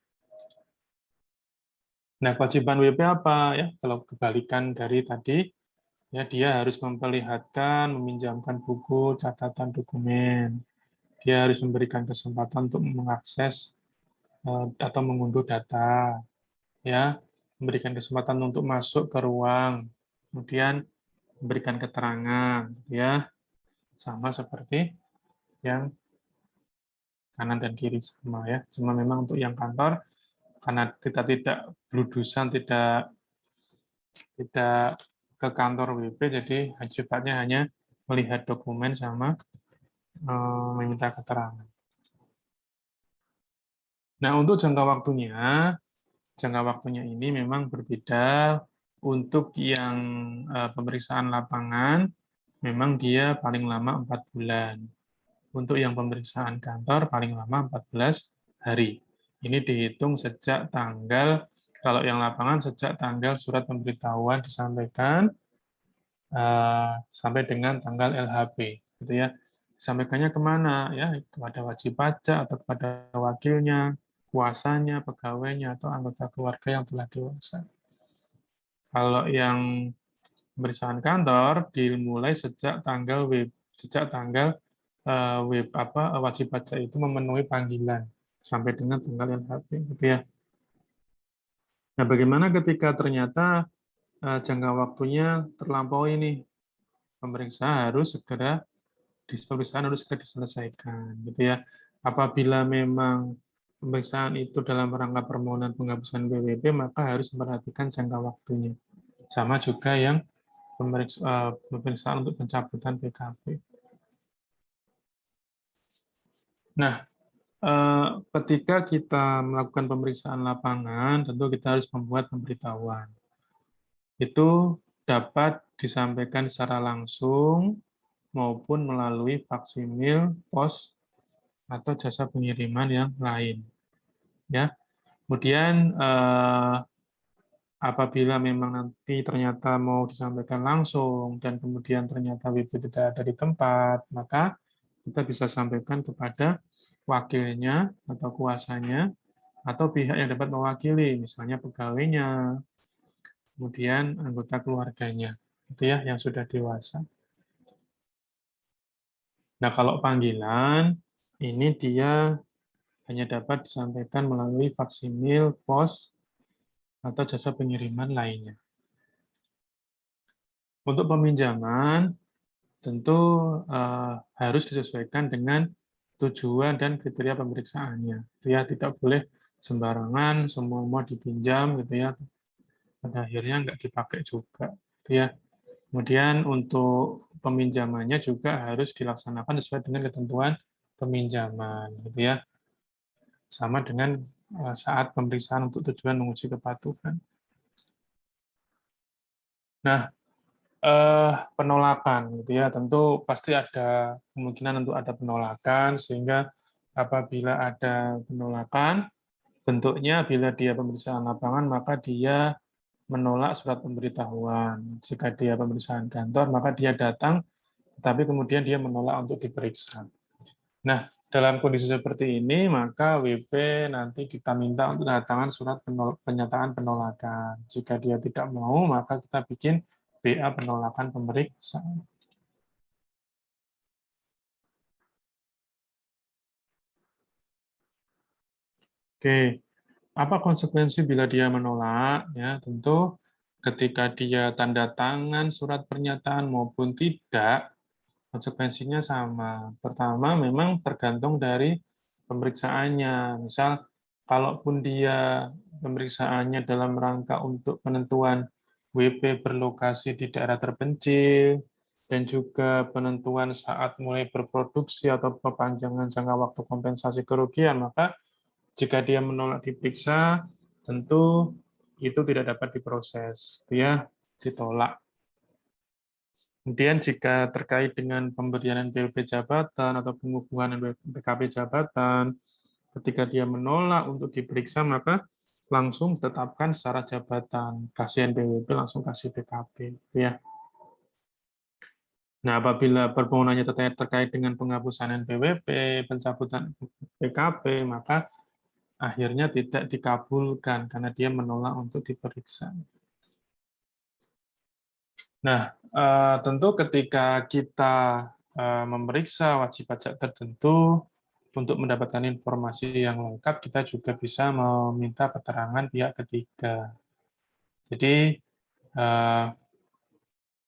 Nah, kewajiban WP apa ya? Kalau kebalikan dari tadi, ya dia harus memperlihatkan, meminjamkan buku, catatan, dokumen. Dia harus memberikan kesempatan untuk mengakses atau mengunduh data, ya, memberikan kesempatan untuk masuk ke ruang, kemudian memberikan keterangan, ya, sama seperti yang kanan dan kiri sama ya. Cuma memang untuk yang kantor karena kita tidak bludusan, tidak ke kantor WP, jadi sifatnya hanya melihat dokumen sama meminta keterangan. Nah, untuk jangka waktunya ini memang berbeda. Untuk yang pemeriksaan lapangan, memang dia paling lama 4 bulan. Untuk yang pemeriksaan kantor, paling lama 14 hari. Ini dihitung sejak tanggal, kalau yang lapangan sejak tanggal surat pemberitahuan disampaikan, sampai dengan tanggal LHP. Gitu ya. Disampaikannya kemana? Ya, kepada wajib pajak atau kepada wakilnya, kuasanya, pegawainya, atau anggota keluarga yang telah dewasa. Kalau yang pemeriksaan kantor dimulai sejak tanggal wajib pajak itu memenuhi panggilan sampai dengan tanggal LHP, gitu ya. Nah, bagaimana ketika ternyata jangka waktunya terlampau ini, pemeriksaan harus segera diselesaikan, gitu ya. Apabila memang pemeriksaan itu dalam rangka permohonan penghapusan PWP, maka harus memperhatikan jangka waktunya. Sama juga yang pemeriksaan untuk pencabutan PKP. Nah, ketika kita melakukan pemeriksaan lapangan, tentu kita harus membuat pemberitahuan. Itu dapat disampaikan secara langsung maupun melalui faksimil, pos, atau jasa pengiriman yang lain. Ya, kemudian apabila memang nanti ternyata mau disampaikan langsung dan kemudian ternyata WP tidak ada di tempat, maka kita bisa sampaikan kepada wakilnya atau kuasanya atau pihak yang dapat mewakili, misalnya pegawainya, kemudian anggota keluarganya, itu ya yang sudah dewasa. Nah, kalau panggilan ini dia hanya dapat disampaikan melalui faksimil, pos, atau jasa pengiriman lainnya. Untuk peminjaman, tentu harus disesuaikan dengan tujuan dan kriteria pemeriksaannya. Ya, tidak boleh sembarangan, semua dipinjam, gitu ya. Pada akhirnya nggak dipakai juga. Gitu ya. Kemudian untuk peminjamannya juga harus dilaksanakan sesuai dengan ketentuan peminjaman. Gitu ya. Sama dengan saat pemeriksaan untuk tujuan menguji kepatuhan. Nah, penolakan gitu ya, tentu pasti ada kemungkinan untuk ada penolakan, sehingga apabila ada penolakan, bentuknya bila dia pemeriksaan lapangan maka dia menolak surat pemberitahuan. Jika dia pemeriksaan kantor maka dia datang tetapi kemudian dia menolak untuk diperiksa. Nah, dalam kondisi seperti ini, maka WP nanti kita minta untuk tanda tangan surat pernyataan penolakan. Jika dia tidak mau, maka kita bikin BA penolakan pemeriksaan. Oke, apa konsekuensi bila dia menolak? Ya, tentu ketika dia tanda tangan surat pernyataan maupun tidak, konsekuensinya sama. Pertama, memang tergantung dari pemeriksaannya. Misal, kalaupun dia pemeriksaannya dalam rangka untuk penentuan WP berlokasi di daerah terpencil, dan juga penentuan saat mulai berproduksi atau perpanjangan jangka waktu kompensasi kerugian, maka jika dia menolak diperiksa, tentu itu tidak dapat diproses, dia ditolak. Kemudian jika terkait dengan pemberian NPWP jabatan atau pengukuhan PKP jabatan, ketika dia menolak untuk diperiksa, maka langsung ditetapkan secara jabatan. Kasih NPWP, langsung kasih PKP. Ya. Nah, apabila permohonannya terkait dengan penghapusan NPWP, pencabutan PKP, maka akhirnya tidak dikabulkan karena dia menolak untuk diperiksa. Nah, tentu ketika kita memeriksa wajib pajak tertentu untuk mendapatkan informasi yang lengkap, kita juga bisa meminta keterangan pihak ketiga. Jadi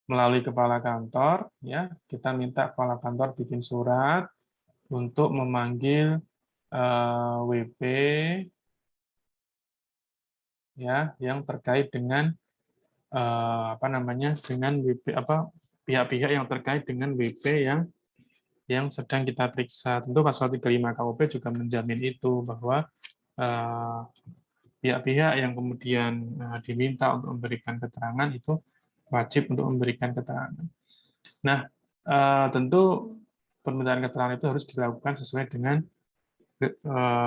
melalui kepala kantor, ya kita minta kepala kantor bikin surat untuk memanggil WP ya yang terkait dengan dengan WP pihak-pihak yang terkait dengan WP yang sedang kita periksa. Tentu pasal 35 KUP juga menjamin itu bahwa pihak-pihak yang kemudian diminta untuk memberikan keterangan itu wajib untuk memberikan keterangan. Nah, tentu permintaan keterangan itu harus dilakukan sesuai dengan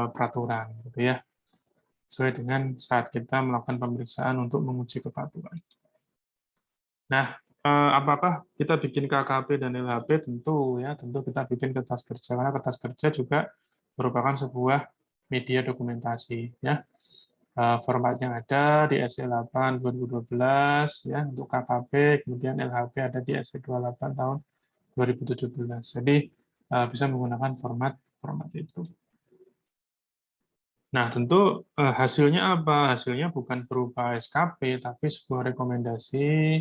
peraturan, gitu ya. Sesuai dengan saat kita melakukan pemeriksaan untuk menguji kepatuhan. Nah, apakah kita bikin KKP dan LHP? Tentu kita bikin kertas kerja, karena kertas kerja juga merupakan sebuah media dokumentasi, ya. Formatnya ada di SE 8 2012 ya untuk KKP, kemudian LHP ada di SE 28 tahun 2017. Jadi bisa menggunakan format itu. Nah, tentu hasilnya apa? Hasilnya bukan berupa SKP, tapi sebuah rekomendasi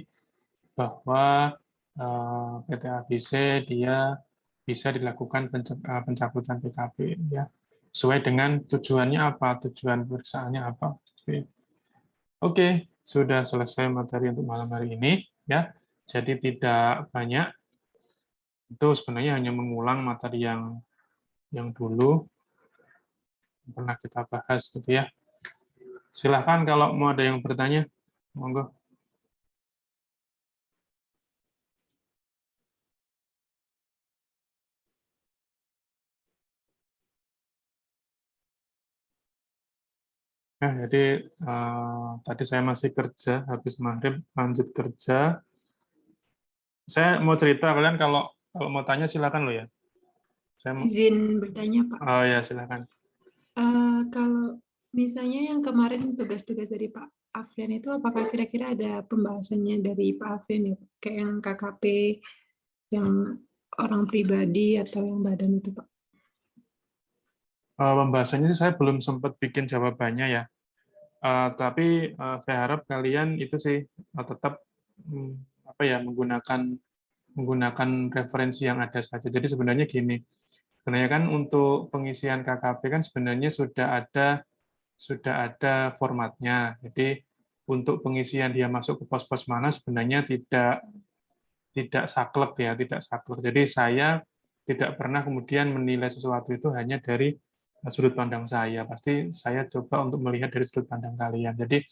bahwa PT ABC dia bisa dilakukan pencabutan PKP, ya, sesuai dengan tujuannya apa, tujuan pemeriksaannya apa. Oke, sudah selesai materi untuk malam hari ini, ya. Jadi tidak banyak. Itu sebenarnya hanya mengulang materi yang dulu pernah kita bahas, gitu ya. Silahkan kalau mau ada yang bertanya, monggo. Nah, jadi tadi saya masih kerja, habis maghrib lanjut kerja. Saya mau cerita, kalian kalau mau tanya silakan loh ya. Saya mau, Izin bertanya, Pak. oh ya silakan. Kalau misalnya yang kemarin tugas-tugas dari Pak Afrian itu, apakah kira-kira ada pembahasannya dari Pak Afrian ya, Pak? Kayak yang KKP, yang orang pribadi atau yang badan itu, Pak? Pembahasannya sih saya belum sempat bikin jawabannya ya. Tapi saya harap kalian itu sih tetap menggunakan referensi yang ada saja. Jadi sebenarnya gini, sebenarnya kan untuk pengisian KKP kan sebenarnya sudah ada formatnya. Jadi untuk pengisian dia masuk ke pos-pos mana sebenarnya tidak saklek ya, tidak saklek. Jadi saya tidak pernah kemudian menilai sesuatu itu hanya dari sudut pandang saya. Pasti saya coba untuk melihat dari sudut pandang kalian. Jadi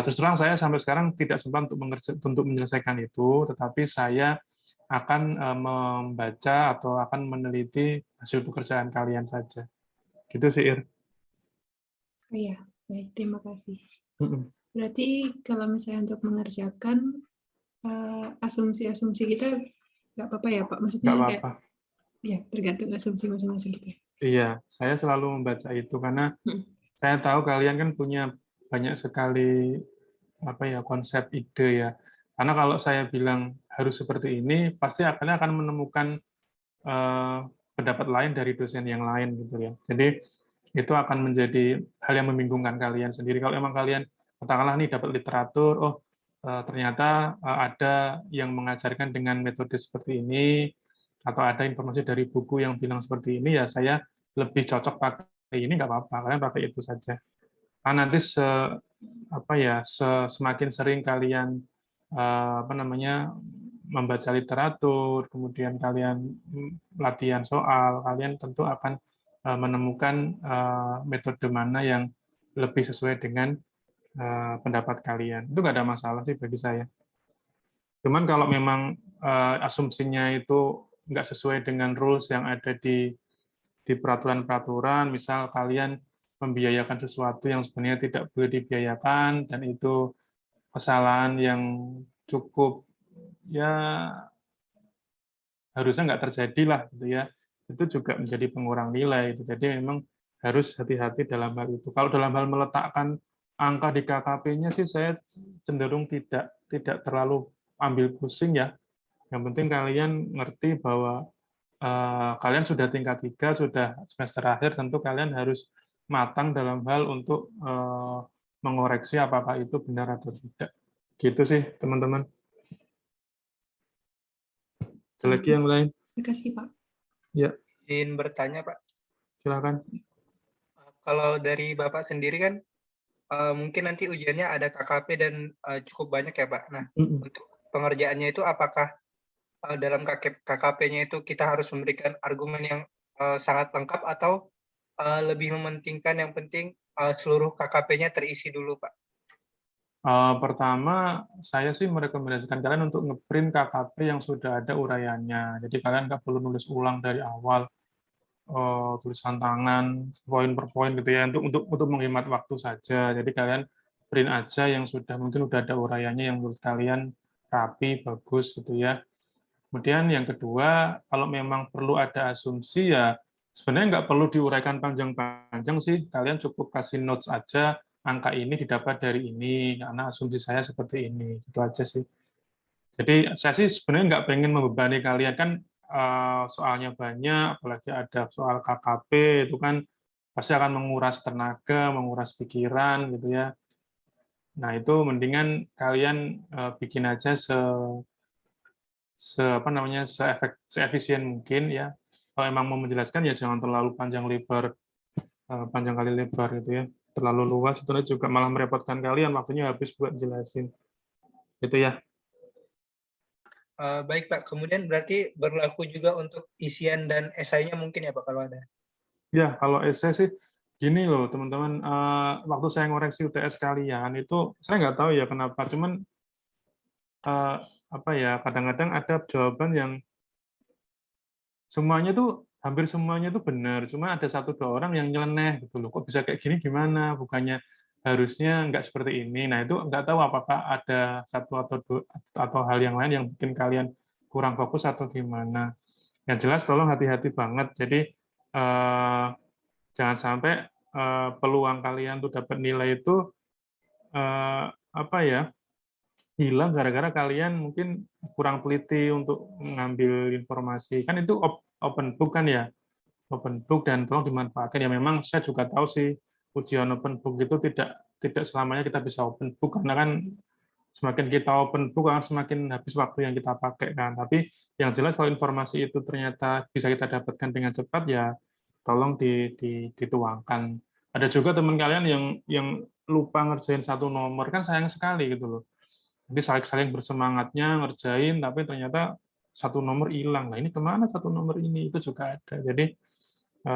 terus terang saya sampai sekarang tidak sempat untuk menyelesaikan itu, tetapi saya akan membaca atau akan meneliti hasil pekerjaan kalian saja. Gitu sih, Ir. Oh iya, baik, terima kasih. Berarti kalau misalnya untuk mengerjakan asumsi-asumsi kita nggak apa-apa ya, Pak? Maksudnya Nggak kayak, apa-apa. ya tergantung asumsi masing-masing kita. Iya, saya selalu membaca itu karena saya tahu kalian kan punya banyak sekali konsep ide ya. Karena kalau saya bilang harus seperti ini, pasti akan menemukan pendapat lain dari dosen yang lain gitu ya. Jadi itu akan menjadi hal yang membingungkan kalian sendiri. Kalau emang kalian katakanlah nih dapat literatur, ternyata ada yang mengajarkan dengan metode seperti ini, atau ada informasi dari buku yang bilang seperti ini, ya saya lebih cocok pakai ini, nggak apa-apa, kalian pakai itu saja. Nanti semakin sering kalian membaca literatur, kemudian kalian latihan soal, kalian tentu akan menemukan metode mana yang lebih sesuai dengan pendapat kalian. Itu nggak ada masalah sih bagi saya. Cuman kalau memang asumsinya itu nggak sesuai dengan rules yang ada di peraturan-peraturan, misal kalian membiayakan sesuatu yang sebenarnya tidak boleh dibiayakan, dan itu kesalahan yang cukup ya harusnya nggak terjadi lah gitu ya, itu juga menjadi pengurang nilai. Jadi memang harus hati-hati dalam hal itu. Kalau dalam hal meletakkan angka di KKP-nya sih saya cenderung tidak terlalu ambil pusing ya. Yang penting kalian ngerti bahwa kalian sudah tingkat 3, sudah semester akhir, tentu kalian harus matang dalam hal untuk mengoreksi apakah itu benar atau tidak. Gitu sih, teman-teman. Ada lagi yang lain? Terima kasih, Pak. Ya, Izin bertanya, Pak. silakan. Kalau dari Bapak sendiri kan mungkin nanti ujiannya ada KKP dan cukup banyak ya, Pak. Nah, untuk pengerjaannya itu apakah dalam KKP-nya itu kita harus memberikan argumen yang sangat lengkap atau lebih mementingkan yang penting seluruh KKP-nya terisi dulu, Pak? Pertama, saya sih merekomendasikan kalian untuk ngeprint KKP yang sudah ada uraiannya. Jadi kalian nggak perlu nulis ulang dari awal, tulisan tangan, poin per poin gitu ya, untuk menghemat waktu saja. Jadi kalian print aja yang sudah mungkin udah ada uraiannya yang menurut kalian rapi, bagus gitu ya. Kemudian yang kedua, kalau memang perlu ada asumsi ya sebenarnya nggak perlu diuraikan panjang-panjang sih. Kalian cukup kasih notes aja, angka ini didapat dari ini, karena asumsi saya seperti ini. Itu aja sih. Jadi saya sih sebenarnya nggak pengen membebani kalian, kan soalnya banyak, apalagi ada soal KKP, itu kan pasti akan menguras tenaga, menguras pikiran, gitu ya. Nah, itu mendingan kalian bikin aja seefisien mungkin ya. Kalau emang mau menjelaskan ya jangan terlalu panjang kali lebar gitu ya. Terlalu luas itu juga malah merepotkan kalian, waktunya habis buat jelasin. Itu ya. Baik, Pak. Kemudian berarti berlaku juga untuk isian dan esainya mungkin ya, Pak, kalau ada? Ya, kalau esai sih gini loh, teman-teman. Waktu saya ngoreksi UTS kalian itu saya nggak tahu ya kenapa, cuman apa ya, kadang-kadang ada jawaban yang semuanya tuh hampir semuanya tuh benar, cuma ada 1-2 orang yang nyeleneh gitu loh. Kok bisa kayak gini gimana? Bukannya harusnya nggak seperti ini. Nah, itu nggak tahu apakah ada satu atau hal yang lain yang bikin kalian kurang fokus atau gimana. Yang jelas tolong hati-hati banget. Jadi jangan sampai peluang kalian tuh dapat nilai itu apa ya, hilang gara-gara kalian mungkin kurang teliti untuk mengambil informasi. Kan itu open book kan ya, open book, dan tolong dimanfaatkan. Ya memang saya juga tahu sih ujian open book itu tidak selamanya kita bisa open book, karena kan semakin kita open book kan semakin habis waktu yang kita pakai kan. Tapi yang jelas kalau informasi itu ternyata bisa kita dapatkan dengan cepat ya tolong dituangkan. Ada juga teman kalian yang lupa ngerjain satu nomor, kan sayang sekali gitu loh. Jadi saling bersemangatnya ngerjain, tapi ternyata satu nomor hilang. Nah, ini kemana satu nomor ini? Itu juga ada. Jadi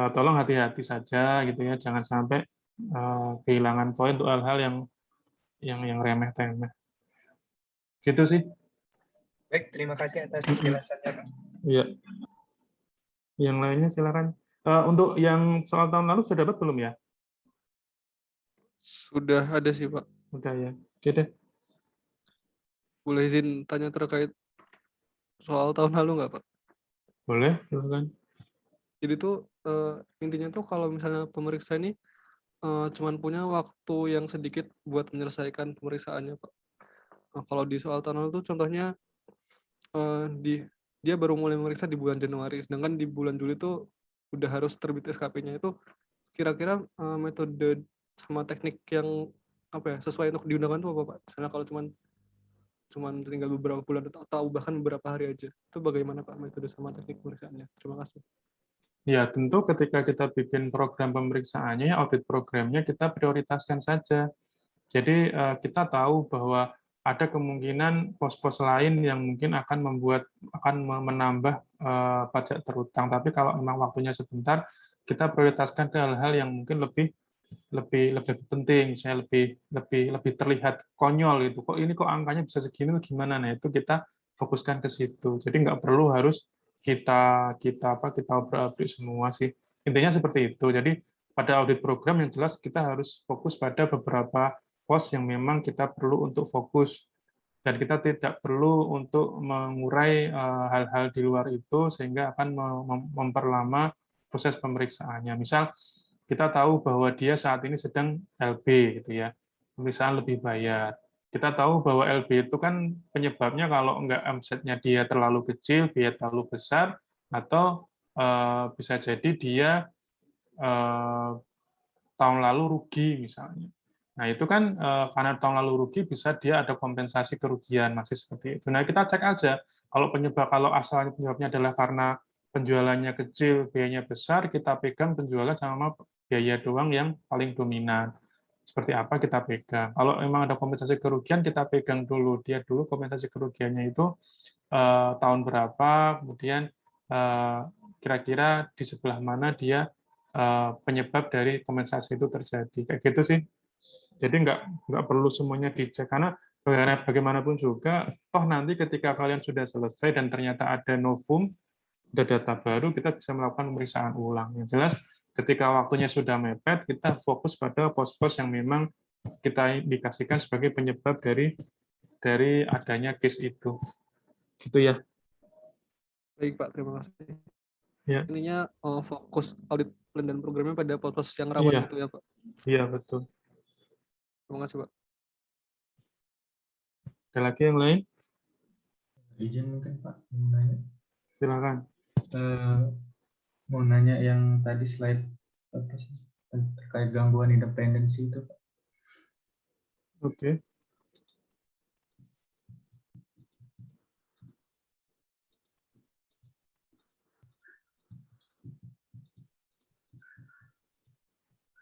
tolong hati-hati saja gitu ya, jangan sampai kehilangan poin untuk hal-hal yang remeh-temeh. Gitu sih. Baik, terima kasih atas penjelasannya, Pak. Iya. Yang lainnya silakan. Untuk yang soal tahun lalu sudah dapat belum ya? Sudah ada sih, Pak. Udah ya. Oke deh. Boleh izin tanya terkait soal tahun lalu nggak, Pak? Boleh, silakan. Jadi tuh intinya tuh kalau misalnya pemeriksa ini cuman punya waktu yang sedikit buat menyelesaikan pemeriksaannya, Pak. Nah, kalau di soal tahun lalu tuh contohnya dia baru mulai memeriksa di bulan Januari, sedangkan di bulan Juli tuh udah harus terbit SKP-nya. Itu kira-kira metode sama teknik yang apa ya sesuai untuk diundangkan tuh apa, Pak? Misalnya kalau cuman tinggal beberapa bulan atau bahkan beberapa hari aja, itu bagaimana, Pak, metode sama teknik pemeriksaannya? Terima kasih. Ya, tentu ketika kita bikin program pemeriksaannya, audit programnya kita prioritaskan saja. Jadi kita tahu bahwa ada kemungkinan pos-pos lain yang mungkin akan menambah pajak terutang. Tapi kalau memang waktunya sebentar, kita prioritaskan ke hal-hal yang mungkin lebih penting, misalnya lebih terlihat konyol gitu. Kok angkanya bisa segini, gimana? Nah, itu kita fokuskan ke situ. Jadi nggak perlu harus kita obrak-abrik semua sih. Intinya seperti itu. Jadi pada audit program yang jelas kita harus fokus pada beberapa pos yang memang kita perlu untuk fokus, dan kita tidak perlu untuk mengurai hal-hal di luar itu sehingga akan memperlama proses pemeriksaannya. Misal kita tahu bahwa dia saat ini sedang LB gitu ya, pemeriksaan lebih bayar. Kita tahu bahwa LB itu kan penyebabnya kalau enggak omsetnya dia terlalu kecil, biaya terlalu besar, atau bisa jadi dia tahun lalu rugi misalnya. Nah itu kan karena tahun lalu rugi bisa dia ada kompensasi kerugian masih seperti itu. Nah kita cek aja kalau asalnya penyebabnya adalah karena penjualannya kecil, biayanya besar, kita pegang penjualan sama biaya doang yang paling dominan. Seperti apa kita pegang. Kalau memang ada kompensasi kerugian kita pegang dulu. Dia dulu kompensasi kerugiannya itu tahun berapa, kemudian kira-kira di sebelah mana dia penyebab dari kompensasi itu terjadi. Kayak gitu sih. Jadi nggak perlu semuanya dicek, karena bagaimanapun juga, toh nanti ketika kalian sudah selesai dan ternyata ada novum, ada data baru, kita bisa melakukan pemeriksaan ulang. Yang jelas, ketika waktunya sudah mepet, kita fokus pada pos-pos yang memang kita indikasikan sebagai penyebab dari adanya case itu. Gitu ya. Baik Pak, terima kasih. Ya. Ininya fokus audit plan dan programnya pada pos yang rawan itu ya Pak. Iya, betul. Terima kasih Pak. Ada lagi yang lain? Izin mungkin Pak, mau nanya. Silakan. Mau nanya yang tadi slide apa sih, terkait gangguan independensi itu Pak. Oke.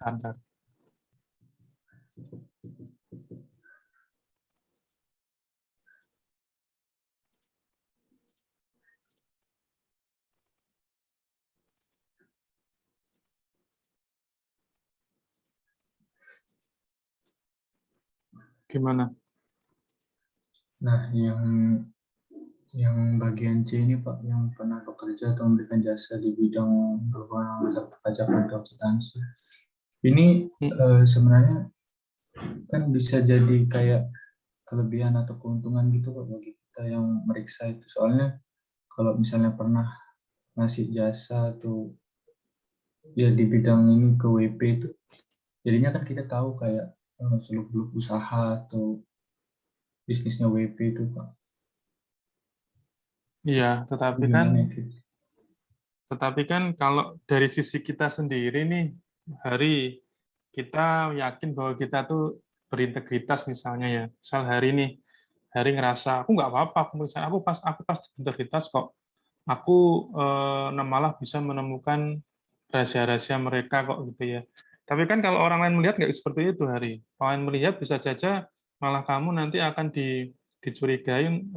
Antar. Gimana? Nah, yang bagian C ini Pak, yang pernah bekerja atau memberikan jasa di bidang berhubungan dengan perpajakan atau akuntansi. Ini sebenarnya kan bisa jadi kayak kelebihan atau keuntungan gitu Pak bagi kita yang meriksa itu. Soalnya kalau misalnya pernah ngasih jasa atau ya di bidang ini ke WP itu, jadinya kan kita tahu kayak seluk-beluk usaha atau bisnisnya WP itu Pak. Iya, tetapi kan kalau dari sisi kita sendiri nih, Hari, kita yakin bahwa kita tuh berintegritas misalnya ya. Misal Hari nih, Hari ngerasa aku nggak apa-apa, aku pas berintegritas kok. Aku malah bisa menemukan rahasia-rahasia mereka kok gitu ya. Tapi kan kalau orang lain melihat nggak seperti itu, Hari. Orang lain melihat bisa saja malah kamu nanti akan dicurigain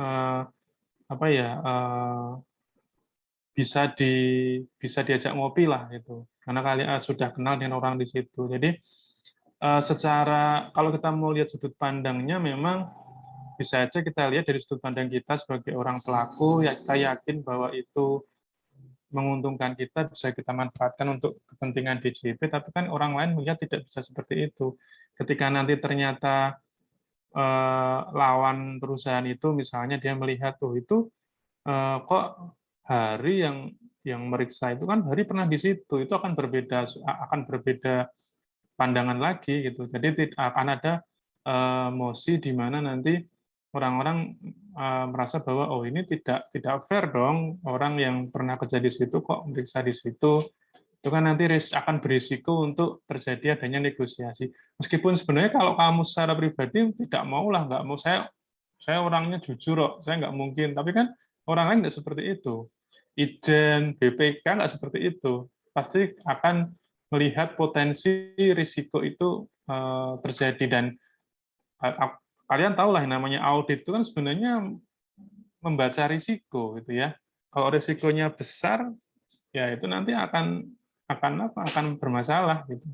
bisa diajak ngopi lah gitu, karena kalian sudah kenal dengan orang di situ. Jadi secara kalau kita mau lihat sudut pandangnya, memang bisa aja kita lihat dari sudut pandang kita sebagai orang pelaku, ya kita yakin bahwa itu menguntungkan kita, bisa kita manfaatkan untuk kepentingan DJP, tapi kan orang lain melihat tidak bisa seperti itu. Ketika nanti ternyata lawan perusahaan itu misalnya dia melihat tuh itu kok Hari yang meriksa itu kan Hari pernah di situ, itu akan berbeda pandangan lagi gitu. Jadi akan ada mosi di mana nanti orang-orang merasa bahwa oh ini tidak fair dong, orang yang pernah kerja di situ kok meriksa di situ. Itu kan nanti akan berisiko untuk terjadi adanya negosiasi. Meskipun sebenarnya kalau kamu secara pribadi tidak mau lah, nggak mau, saya orangnya jujur kok, saya nggak mungkin. Tapi kan orang lain nggak seperti itu. Ijen, BPK nggak seperti itu. Pasti akan melihat potensi risiko itu terjadi. Dan kalian tahu lah yang namanya audit itu kan sebenarnya membaca risiko gitu ya. Kalau risikonya besar, ya itu nanti akan bermasalah gitu.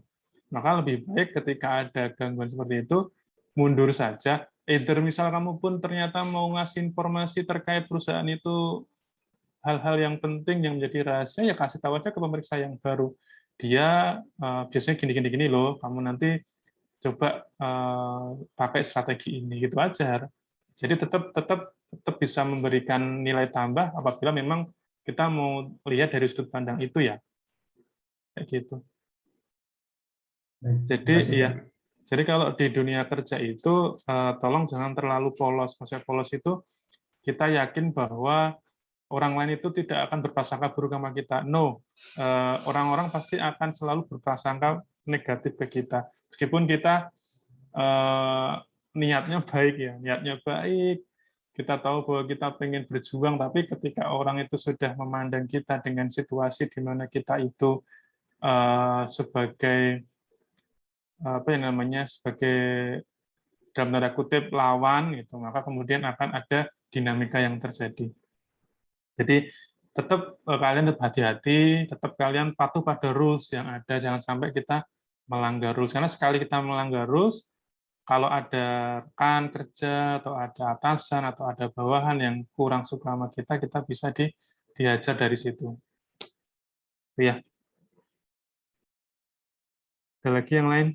Maka lebih baik ketika ada gangguan seperti itu, mundur saja. Either misal kamu pun ternyata mau ngasih informasi terkait perusahaan itu hal-hal yang penting yang menjadi rahasia, ya kasih tahu aja ke pemeriksa yang baru. Dia biasanya gini loh, kamu nanti coba pakai strategi ini, gitu aja. Jadi tetap bisa memberikan nilai tambah apabila memang kita mau lihat dari sudut pandang itu ya. Kayak gitu. Baik, Jadi makasih, iya, Pak. jadi kalau di dunia kerja itu tolong jangan terlalu polos. Maksudnya polos itu kita yakin bahwa orang lain itu tidak akan berprasangka buruk sama kita. No, orang-orang pasti akan selalu berprasangka negatif ke kita. Meskipun kita niatnya baik ya, niatnya baik, kita tahu bahwa kita pengen berjuang, tapi ketika orang itu sudah memandang kita dengan situasi di mana kita itu sebagai apa yang namanya sebagai dalam tanda kutip lawan gitu, maka kemudian akan ada dinamika yang terjadi. Jadi tetap kalian tetap hati-hati, tetap kalian patuh pada rules yang ada, jangan sampai kita melanggar rules. Karena sekali kita melanggar rules, kalau ada rekan kerja atau ada atasan atau ada bawahan yang kurang suka sama kita bisa dihajar dari situ. Ya. Ada lagi yang lain?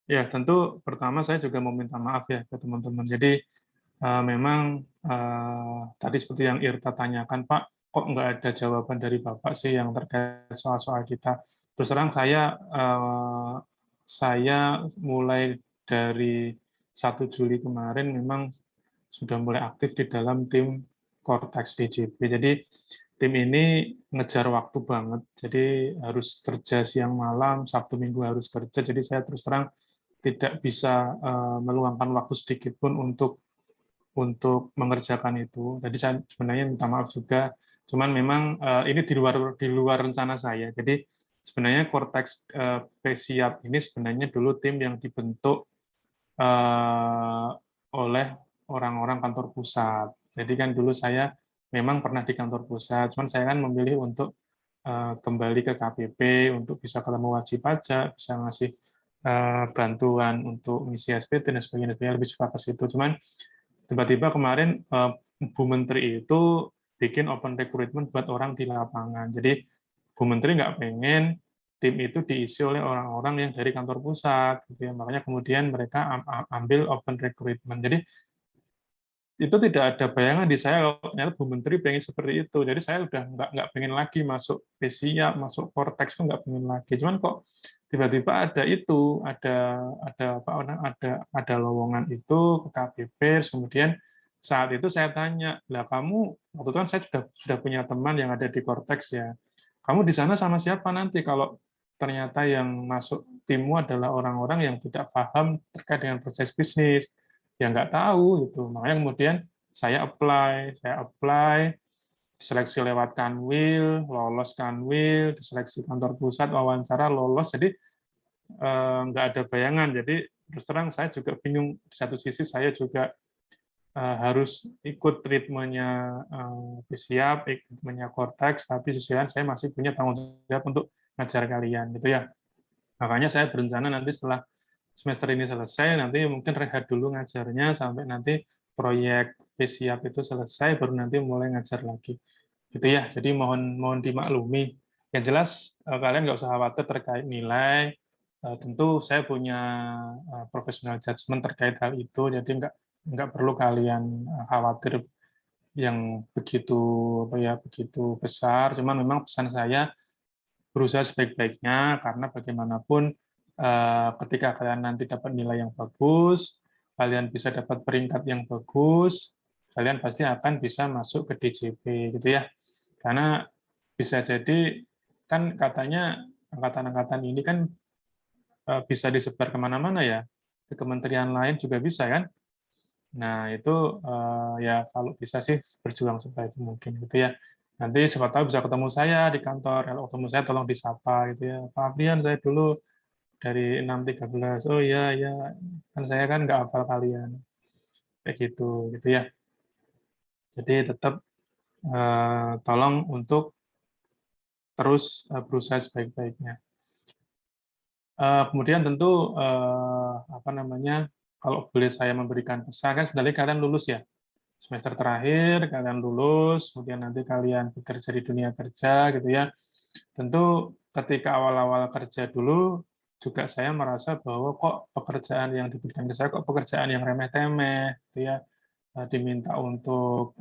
Ya, tentu pertama saya juga mau minta maaf ya ke teman-teman. Jadi memang tadi seperti yang Irta tanyakan, Pak, kok nggak ada jawaban dari Bapak sih yang terkait soal-soal kita. Terus terang saya mulai dari 1 Juli kemarin memang sudah mulai aktif di dalam tim Cortex DJP. Jadi tim ini ngejar waktu banget. Jadi harus kerja siang malam, Sabtu Minggu harus kerja. Jadi saya terus terang tidak bisa meluangkan waktu sedikit pun untuk mengerjakan itu. Jadi saya sebenarnya minta maaf juga. Cuman memang ini di luar rencana saya. Jadi sebenarnya Cortex P-Siap ini sebenarnya dulu tim yang dibentuk oleh orang-orang kantor pusat. Jadi kan dulu saya memang pernah di kantor pusat, cuman saya kan memilih untuk kembali ke KPP untuk bisa ketemu wajib pajak, bisa ngasih bantuan untuk misi SPT dan sebagainya, lebih suka ke situ. Cuman tiba-tiba kemarin Bu Menteri itu bikin open recruitment buat orang di lapangan. Jadi Bu Menteri nggak pengen tim itu diisi oleh orang-orang yang dari kantor pusat, gitu ya. Makanya kemudian mereka ambil open recruitment. Jadi itu tidak ada bayangan di saya kalau ternyata Bu Menteri pengen seperti itu. Jadi saya udah nggak pengen lagi masuk P-Siap, masuk Cortex itu nggak pengen lagi. Cuman kok tiba-tiba ada itu, ada lowongan itu ke KPP. Kemudian saat itu saya tanya, lah kamu waktu itu kan saya sudah punya teman yang ada di Cortex ya. Kamu di sana sama siapa nanti kalau ternyata yang masuk timmu adalah orang-orang yang tidak paham terkait dengan proses bisnis, ya nggak tahu gitu. Makanya kemudian saya apply, seleksi lewat Kanwil, lolos Kanwil, diseleksi kantor pusat, wawancara, lolos. Jadi nggak ada bayangan. Jadi terus terang saya juga bingung. Di satu sisi saya juga harus ikut ritmenya P-Siap, ritmenya Cortex, tapi sisi lain saya masih punya tanggung jawab untuk ngajar kalian, gitu ya. Makanya saya berencana nanti setelah semester ini selesai, nanti mungkin rehat dulu ngajarnya sampai nanti proyek P-Siap itu selesai, baru nanti mulai ngajar lagi. Gitu ya. Jadi mohon dimaklumi. Yang jelas kalian nggak usah khawatir terkait nilai. Tentu saya punya professional judgment terkait hal itu, jadi nggak perlu kalian khawatir yang begitu besar. Cuman memang pesan saya berusaha sebaik-baiknya, karena bagaimanapun ketika kalian nanti dapat nilai yang bagus, kalian bisa dapat peringkat yang bagus, kalian pasti akan bisa masuk ke DJP, gitu ya. Karena bisa jadi kan katanya angkatan-angkatan ini kan bisa disebar kemana-mana ya, ke kementerian lain juga bisa kan. Nah itu ya kalau bisa sih berjuang sebaik mungkin gitu ya. Nanti siapa tahu bisa ketemu saya di kantor, kalau ketemu saya tolong disapa gitu ya. Pak Aprian, saya dulu dari 613. Oh iya, ya kan saya kan nggak hafal kalian. Kayak gitu ya. Jadi tetap tolong untuk terus berusaha sebaik-baiknya. Kemudian tentu apa namanya, kalau boleh saya memberikan pesan, kan sebenarnya kalian lulus ya, semester terakhir kalian lulus, kemudian nanti kalian bekerja di dunia kerja gitu ya. Tentu ketika awal-awal kerja dulu juga saya merasa bahwa kok pekerjaan yang diberikan ke saya kok pekerjaan yang remeh-temeh gitu ya. Diminta untuk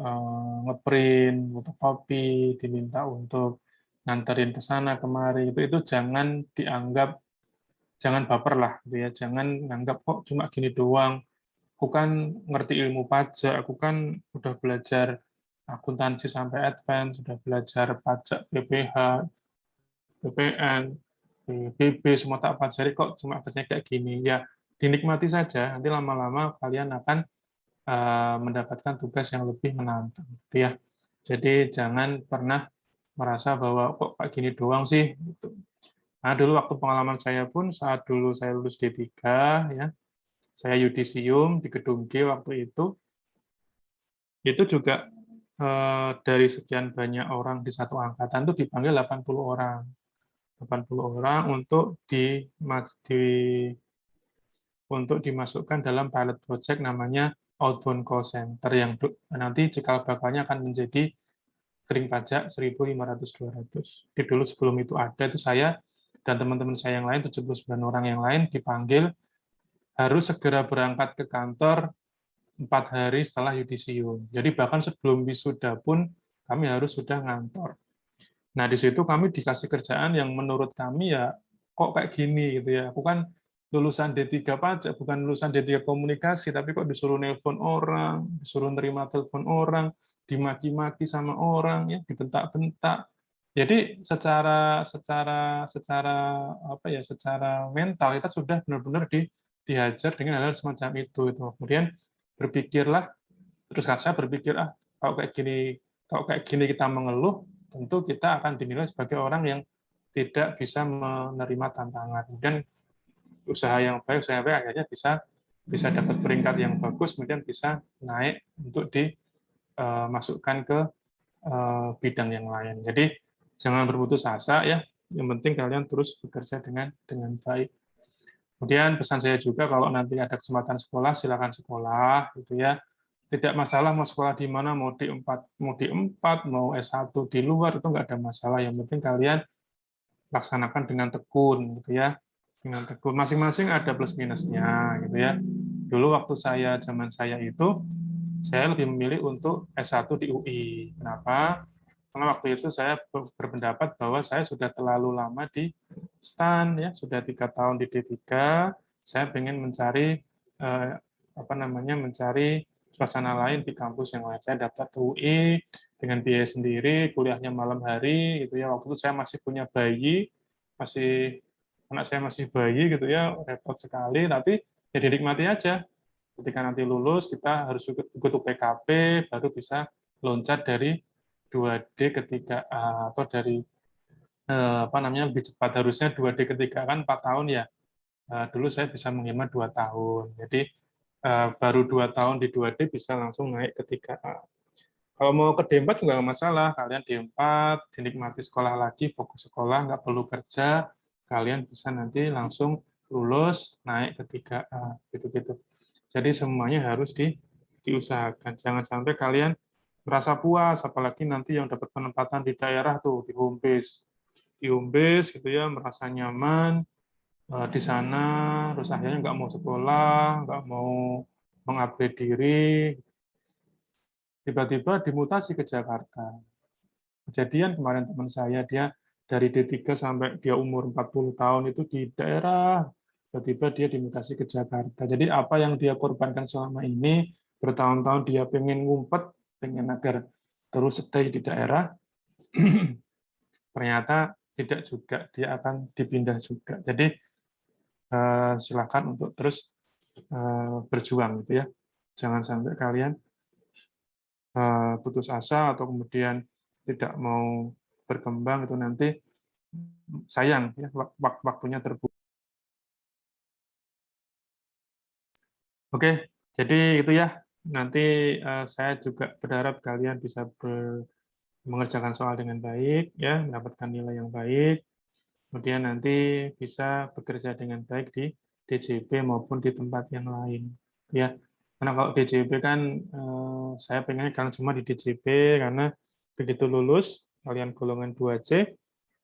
ngeprint, fotokopi, diminta untuk nganterin ke sana kemari, itu jangan dianggap, jangan baper lah gitu ya, jangan nganggap kok cuma gini doang, aku kan ngerti ilmu pajak, aku kan udah belajar akuntansi sampai advance, sudah belajar pajak PPH, PPN, BB, semua tak pelajari kok cuma kerjanya kayak gini. Ya, dinikmati saja, nanti lama-lama kalian akan mendapatkan tugas yang lebih menantang. Gitu ya. Jadi jangan pernah merasa bahwa kok kayak gini doang sih. Gitu. Nah, dulu waktu pengalaman saya pun saat dulu saya lulus D3, ya, saya yudisium di Gedung G waktu itu juga dari sekian banyak orang di satu angkatan itu dipanggil 80 orang. 80 orang untuk untuk dimasukkan dalam pilot project namanya outbound call center yang nanti cikal bakalnya akan menjadi kering pajak 1.500-200. Di dulu sebelum itu ada, itu saya dan teman-teman saya yang lain, 79 orang yang lain dipanggil harus segera berangkat ke kantor 4 hari setelah yudisium. Jadi bahkan sebelum wisuda pun kami harus sudah ngantor. Nah, di situ kami dikasih kerjaan yang menurut kami ya kok kayak gini gitu ya. Aku kan lulusan D3 pajak, bukan lulusan D3 komunikasi, tapi kok disuruh nelpon orang, disuruh nerima telepon orang, dimaki-maki sama orang, ya, dibentak-bentak. Jadi secara apa ya, secara mental kita sudah benar-benar dihajar dengan hal semacam itu. Kemudian berpikirlah, terus saya berpikir kalau kayak gini kita mengeluh, tentu kita akan dinilai sebagai orang yang tidak bisa menerima tantangan. Kemudian usaha yang baik akhirnya bisa dapat peringkat yang bagus, kemudian bisa naik untuk dimasukkan ke bidang yang lain. Jadi jangan berputus asa ya. Yang penting kalian terus bekerja dengan baik. Kemudian pesan saya juga kalau nanti ada kesempatan sekolah, silakan sekolah, gitu ya. Tidak masalah mau sekolah di mana, mau D4, mau S1 di luar, itu nggak ada masalah. Yang penting kalian laksanakan dengan tekun, gitu ya. Dengan tekun. Masing-masing ada plus minusnya, gitu ya. Dulu waktu zaman saya itu, saya lebih memilih untuk S1 di UI. Kenapa? Karena waktu itu saya berpendapat bahwa saya sudah terlalu lama di STAN, ya, sudah 3 tahun di D3. Saya ingin mencari mencari suasana lain di kampus yang lain. Saya daftar ke UI dengan biaya sendiri, kuliahnya malam hari, gitu ya. Waktu itu saya masih punya bayi, anak saya masih bayi, gitu ya, repot sekali. Tapi ya dinikmati aja. Ketika nanti lulus, kita harus ikut UPKP, baru bisa loncat dari 2D ke 3A, atau dari lebih cepat. Harusnya 2D ke 3A kan 4 tahun ya. Dulu saya bisa menghemat 2 tahun. Jadi baru 2 tahun di 2D bisa langsung naik ke 3A. Kalau mau ke D4 juga nggak masalah. Kalian D4, dinikmati sekolah lagi, fokus sekolah, nggak perlu kerja. Kalian bisa nanti langsung lulus, naik ke 3A. Gitu-gitu. Jadi semuanya harus diusahakan. Jangan sampai kalian merasa puas, apalagi nanti yang dapat penempatan di daerah tuh, di home base. Di home base gitu ya, merasa nyaman, di sana, terus akhirnya nggak mau sekolah, nggak mau mengupgrade diri, tiba-tiba dimutasi ke Jakarta. Kejadian kemarin teman saya, dia dari D3 sampai dia umur 40 tahun itu di daerah, tiba-tiba dia dimutasi ke Jakarta. Jadi apa yang dia korbankan selama ini, bertahun-tahun dia pengen ngumpet, pengen agar terus stay di daerah, ternyata tidak juga, dia akan dipindah juga. Jadi silakan untuk terus berjuang gitu ya. Jangan sampai kalian putus asa atau kemudian tidak mau berkembang, itu nanti sayang ya, waktunya terbuang. Oke, jadi itu ya. Nanti saya juga berharap kalian bisa mengerjakan soal dengan baik ya, mendapatkan nilai yang baik. Kemudian nanti bisa bekerja dengan baik di DJP maupun di tempat yang lain ya. Karena kalau DJP kan saya pengennya kalian semua di DJP, karena begitu lulus kalian golongan 2C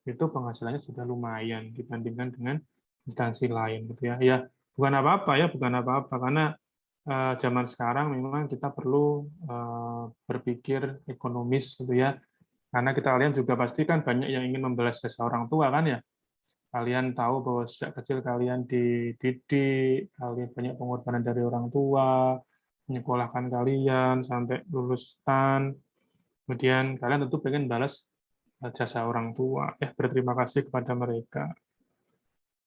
itu penghasilannya sudah lumayan dibandingkan dengan instansi lain gitu ya. Ya, bukan apa-apa ya, bukan apa-apa, karena zaman sekarang memang kita perlu berpikir ekonomis gitu ya. Karena kalian juga pasti kan banyak yang ingin membalas jasa orang tua kan ya. Kalian tahu bahwa sejak kecil kalian dididik, kalian banyak pengorbanan dari orang tua, menyekolahkan kalian sampai lulus STAN. Kemudian kalian tentu pengen balas jasa orang tua, berterima kasih kepada mereka.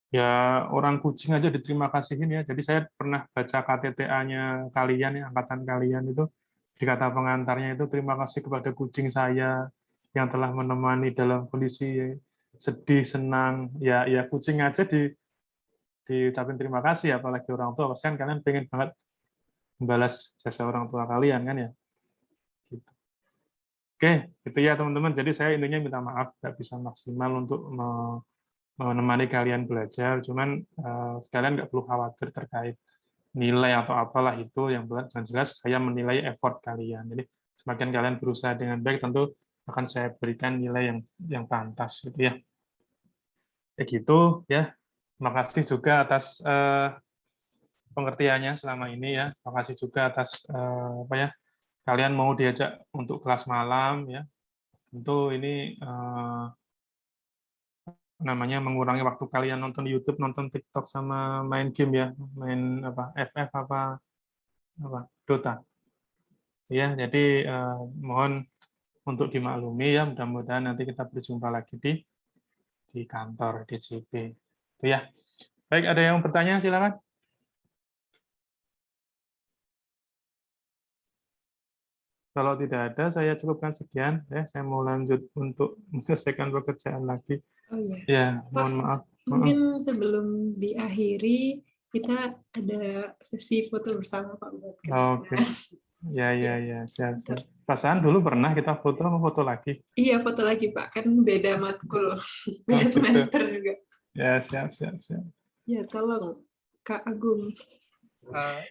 Ya orang kucing aja diterima kasihin ya. Jadi saya pernah baca KTTA-nya kalian, ya, angkatan kalian itu, di kata pengantarnya itu, terima kasih kepada kucing saya yang telah menemani dalam kondisi sedih, senang. Ya kucing aja diucapin terima kasih, apalagi orang tua. Pasti kan kalian pengen banget membalas jasa orang tua kalian kan ya. Gitu. Oke, itu ya teman-teman. Jadi saya intinya minta maaf nggak bisa maksimal untuk menemani kalian belajar, cuman kalian nggak perlu khawatir terkait nilai atau apalah itu, yang jelas saya menilai effort kalian. Jadi semakin kalian berusaha dengan baik, tentu akan saya berikan nilai yang pantas gitu ya. Kayak gitu ya. Terima kasih juga atas pengertiannya selama ini ya. Terima kasih juga atas kalian mau diajak untuk kelas malam ya. Tentu ini namanya mengurangi waktu kalian nonton YouTube, nonton TikTok, sama main game ya, main FF Dota. Ya, jadi mohon untuk dimaklumi ya, mudah-mudahan nanti kita berjumpa lagi di kantor DJP. Itu ya. Baik, ada yang bertanya silakan. Kalau tidak ada, saya cukupkan sekian ya. Saya mau lanjut untuk menyelesaikan pekerjaan lagi. Oh iya. Ya, Pak, mohon maaf. mungkin sebelum diakhiri kita ada sesi foto bersama Pak buat kenangan. Oke. Ya, siap. Perasaan dulu pernah kita foto, mau foto lagi. Iya, foto lagi Pak, kan beda matkul, beda semester juga. Ya, siap. Ya, tolong Kak Agung.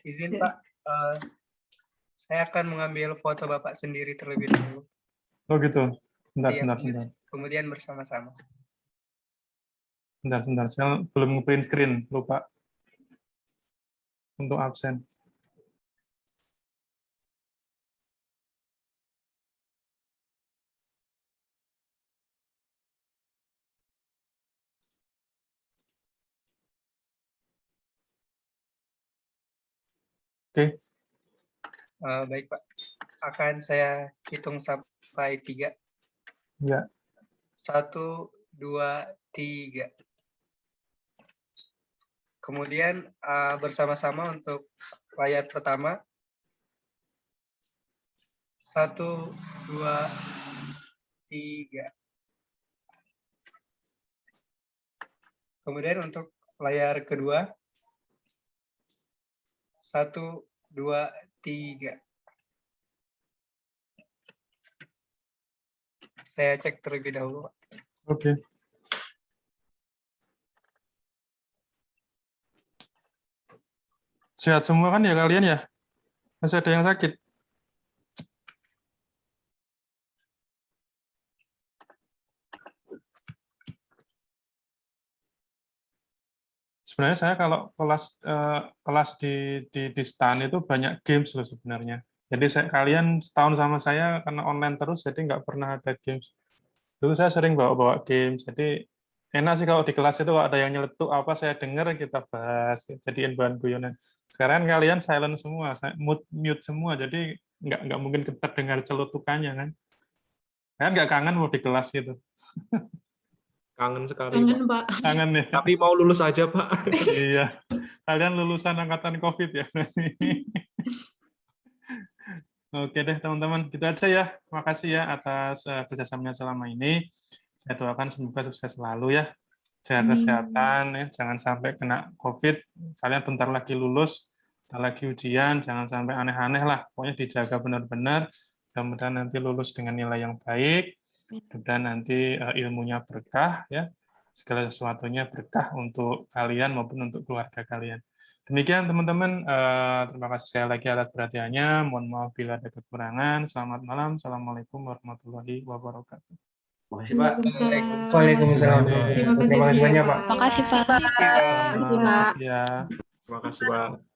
Izin Pak, saya akan mengambil foto Bapak sendiri terlebih dahulu. Oh gitu. Sebentar. Kemudian bersama-sama. Sebentar. Saya belum nge-print screen, lupa. Untuk absen. Oke. Baik Pak, akan saya hitung sampai 3. Ya. 1, 2, 3. Kemudian bersama-sama untuk layar pertama. 1, 2, 3. Kemudian untuk layar kedua. 1, 2, 3. Saya cek terlebih dahulu, Pak. Oke. Sehat semua kan ya kalian ya? Masih ada yang sakit? Sebenarnya saya kalau kelas di STAN itu banyak games loh sebenarnya. Jadi kalian setahun sama saya karena online terus, jadi nggak pernah ada games. Dulu saya sering bawa games, jadi enak sih kalau di kelas itu kalau ada yang nyeletuk apa saya dengar, kita bahas, jadiin bahan guyonan. Sekarang kalian silent semua, mute semua, jadi nggak mungkin kita dengar celutukannya kan. Kan nggak kangen mau di kelas gitu. Kangen sekali, Kangen, Pak. Kangen ya. Tapi mau lulus aja, Pak. Iya. Kalian lulusan angkatan COVID ya. Oke deh teman-teman, gitu aja ya. Makasih ya atas kerjasamanya selama ini. Saya doakan semoga sukses selalu ya. Jaga kesehatan ya, jangan sampai kena COVID. Kalian bentar lagi lulus, bentar lagi ujian, jangan sampai aneh-aneh lah. Pokoknya dijaga benar-benar. Mudah-mudahan nanti lulus dengan nilai yang baik. Dan nanti ilmunya berkah ya. Segala sesuatunya berkah untuk kalian maupun untuk keluarga kalian. Demikian teman-teman, terima kasih sekali lagi atas perhatiannya. Mohon maaf bila ada kekurangan. Selamat malam. Assalamualaikum warahmatullahi wabarakatuh. Terima kasih Pak. Waalaikumsalam. Terima kasih banyak Pak. Makasih Pak. Terima kasih Pak. Terima kasih, Pak.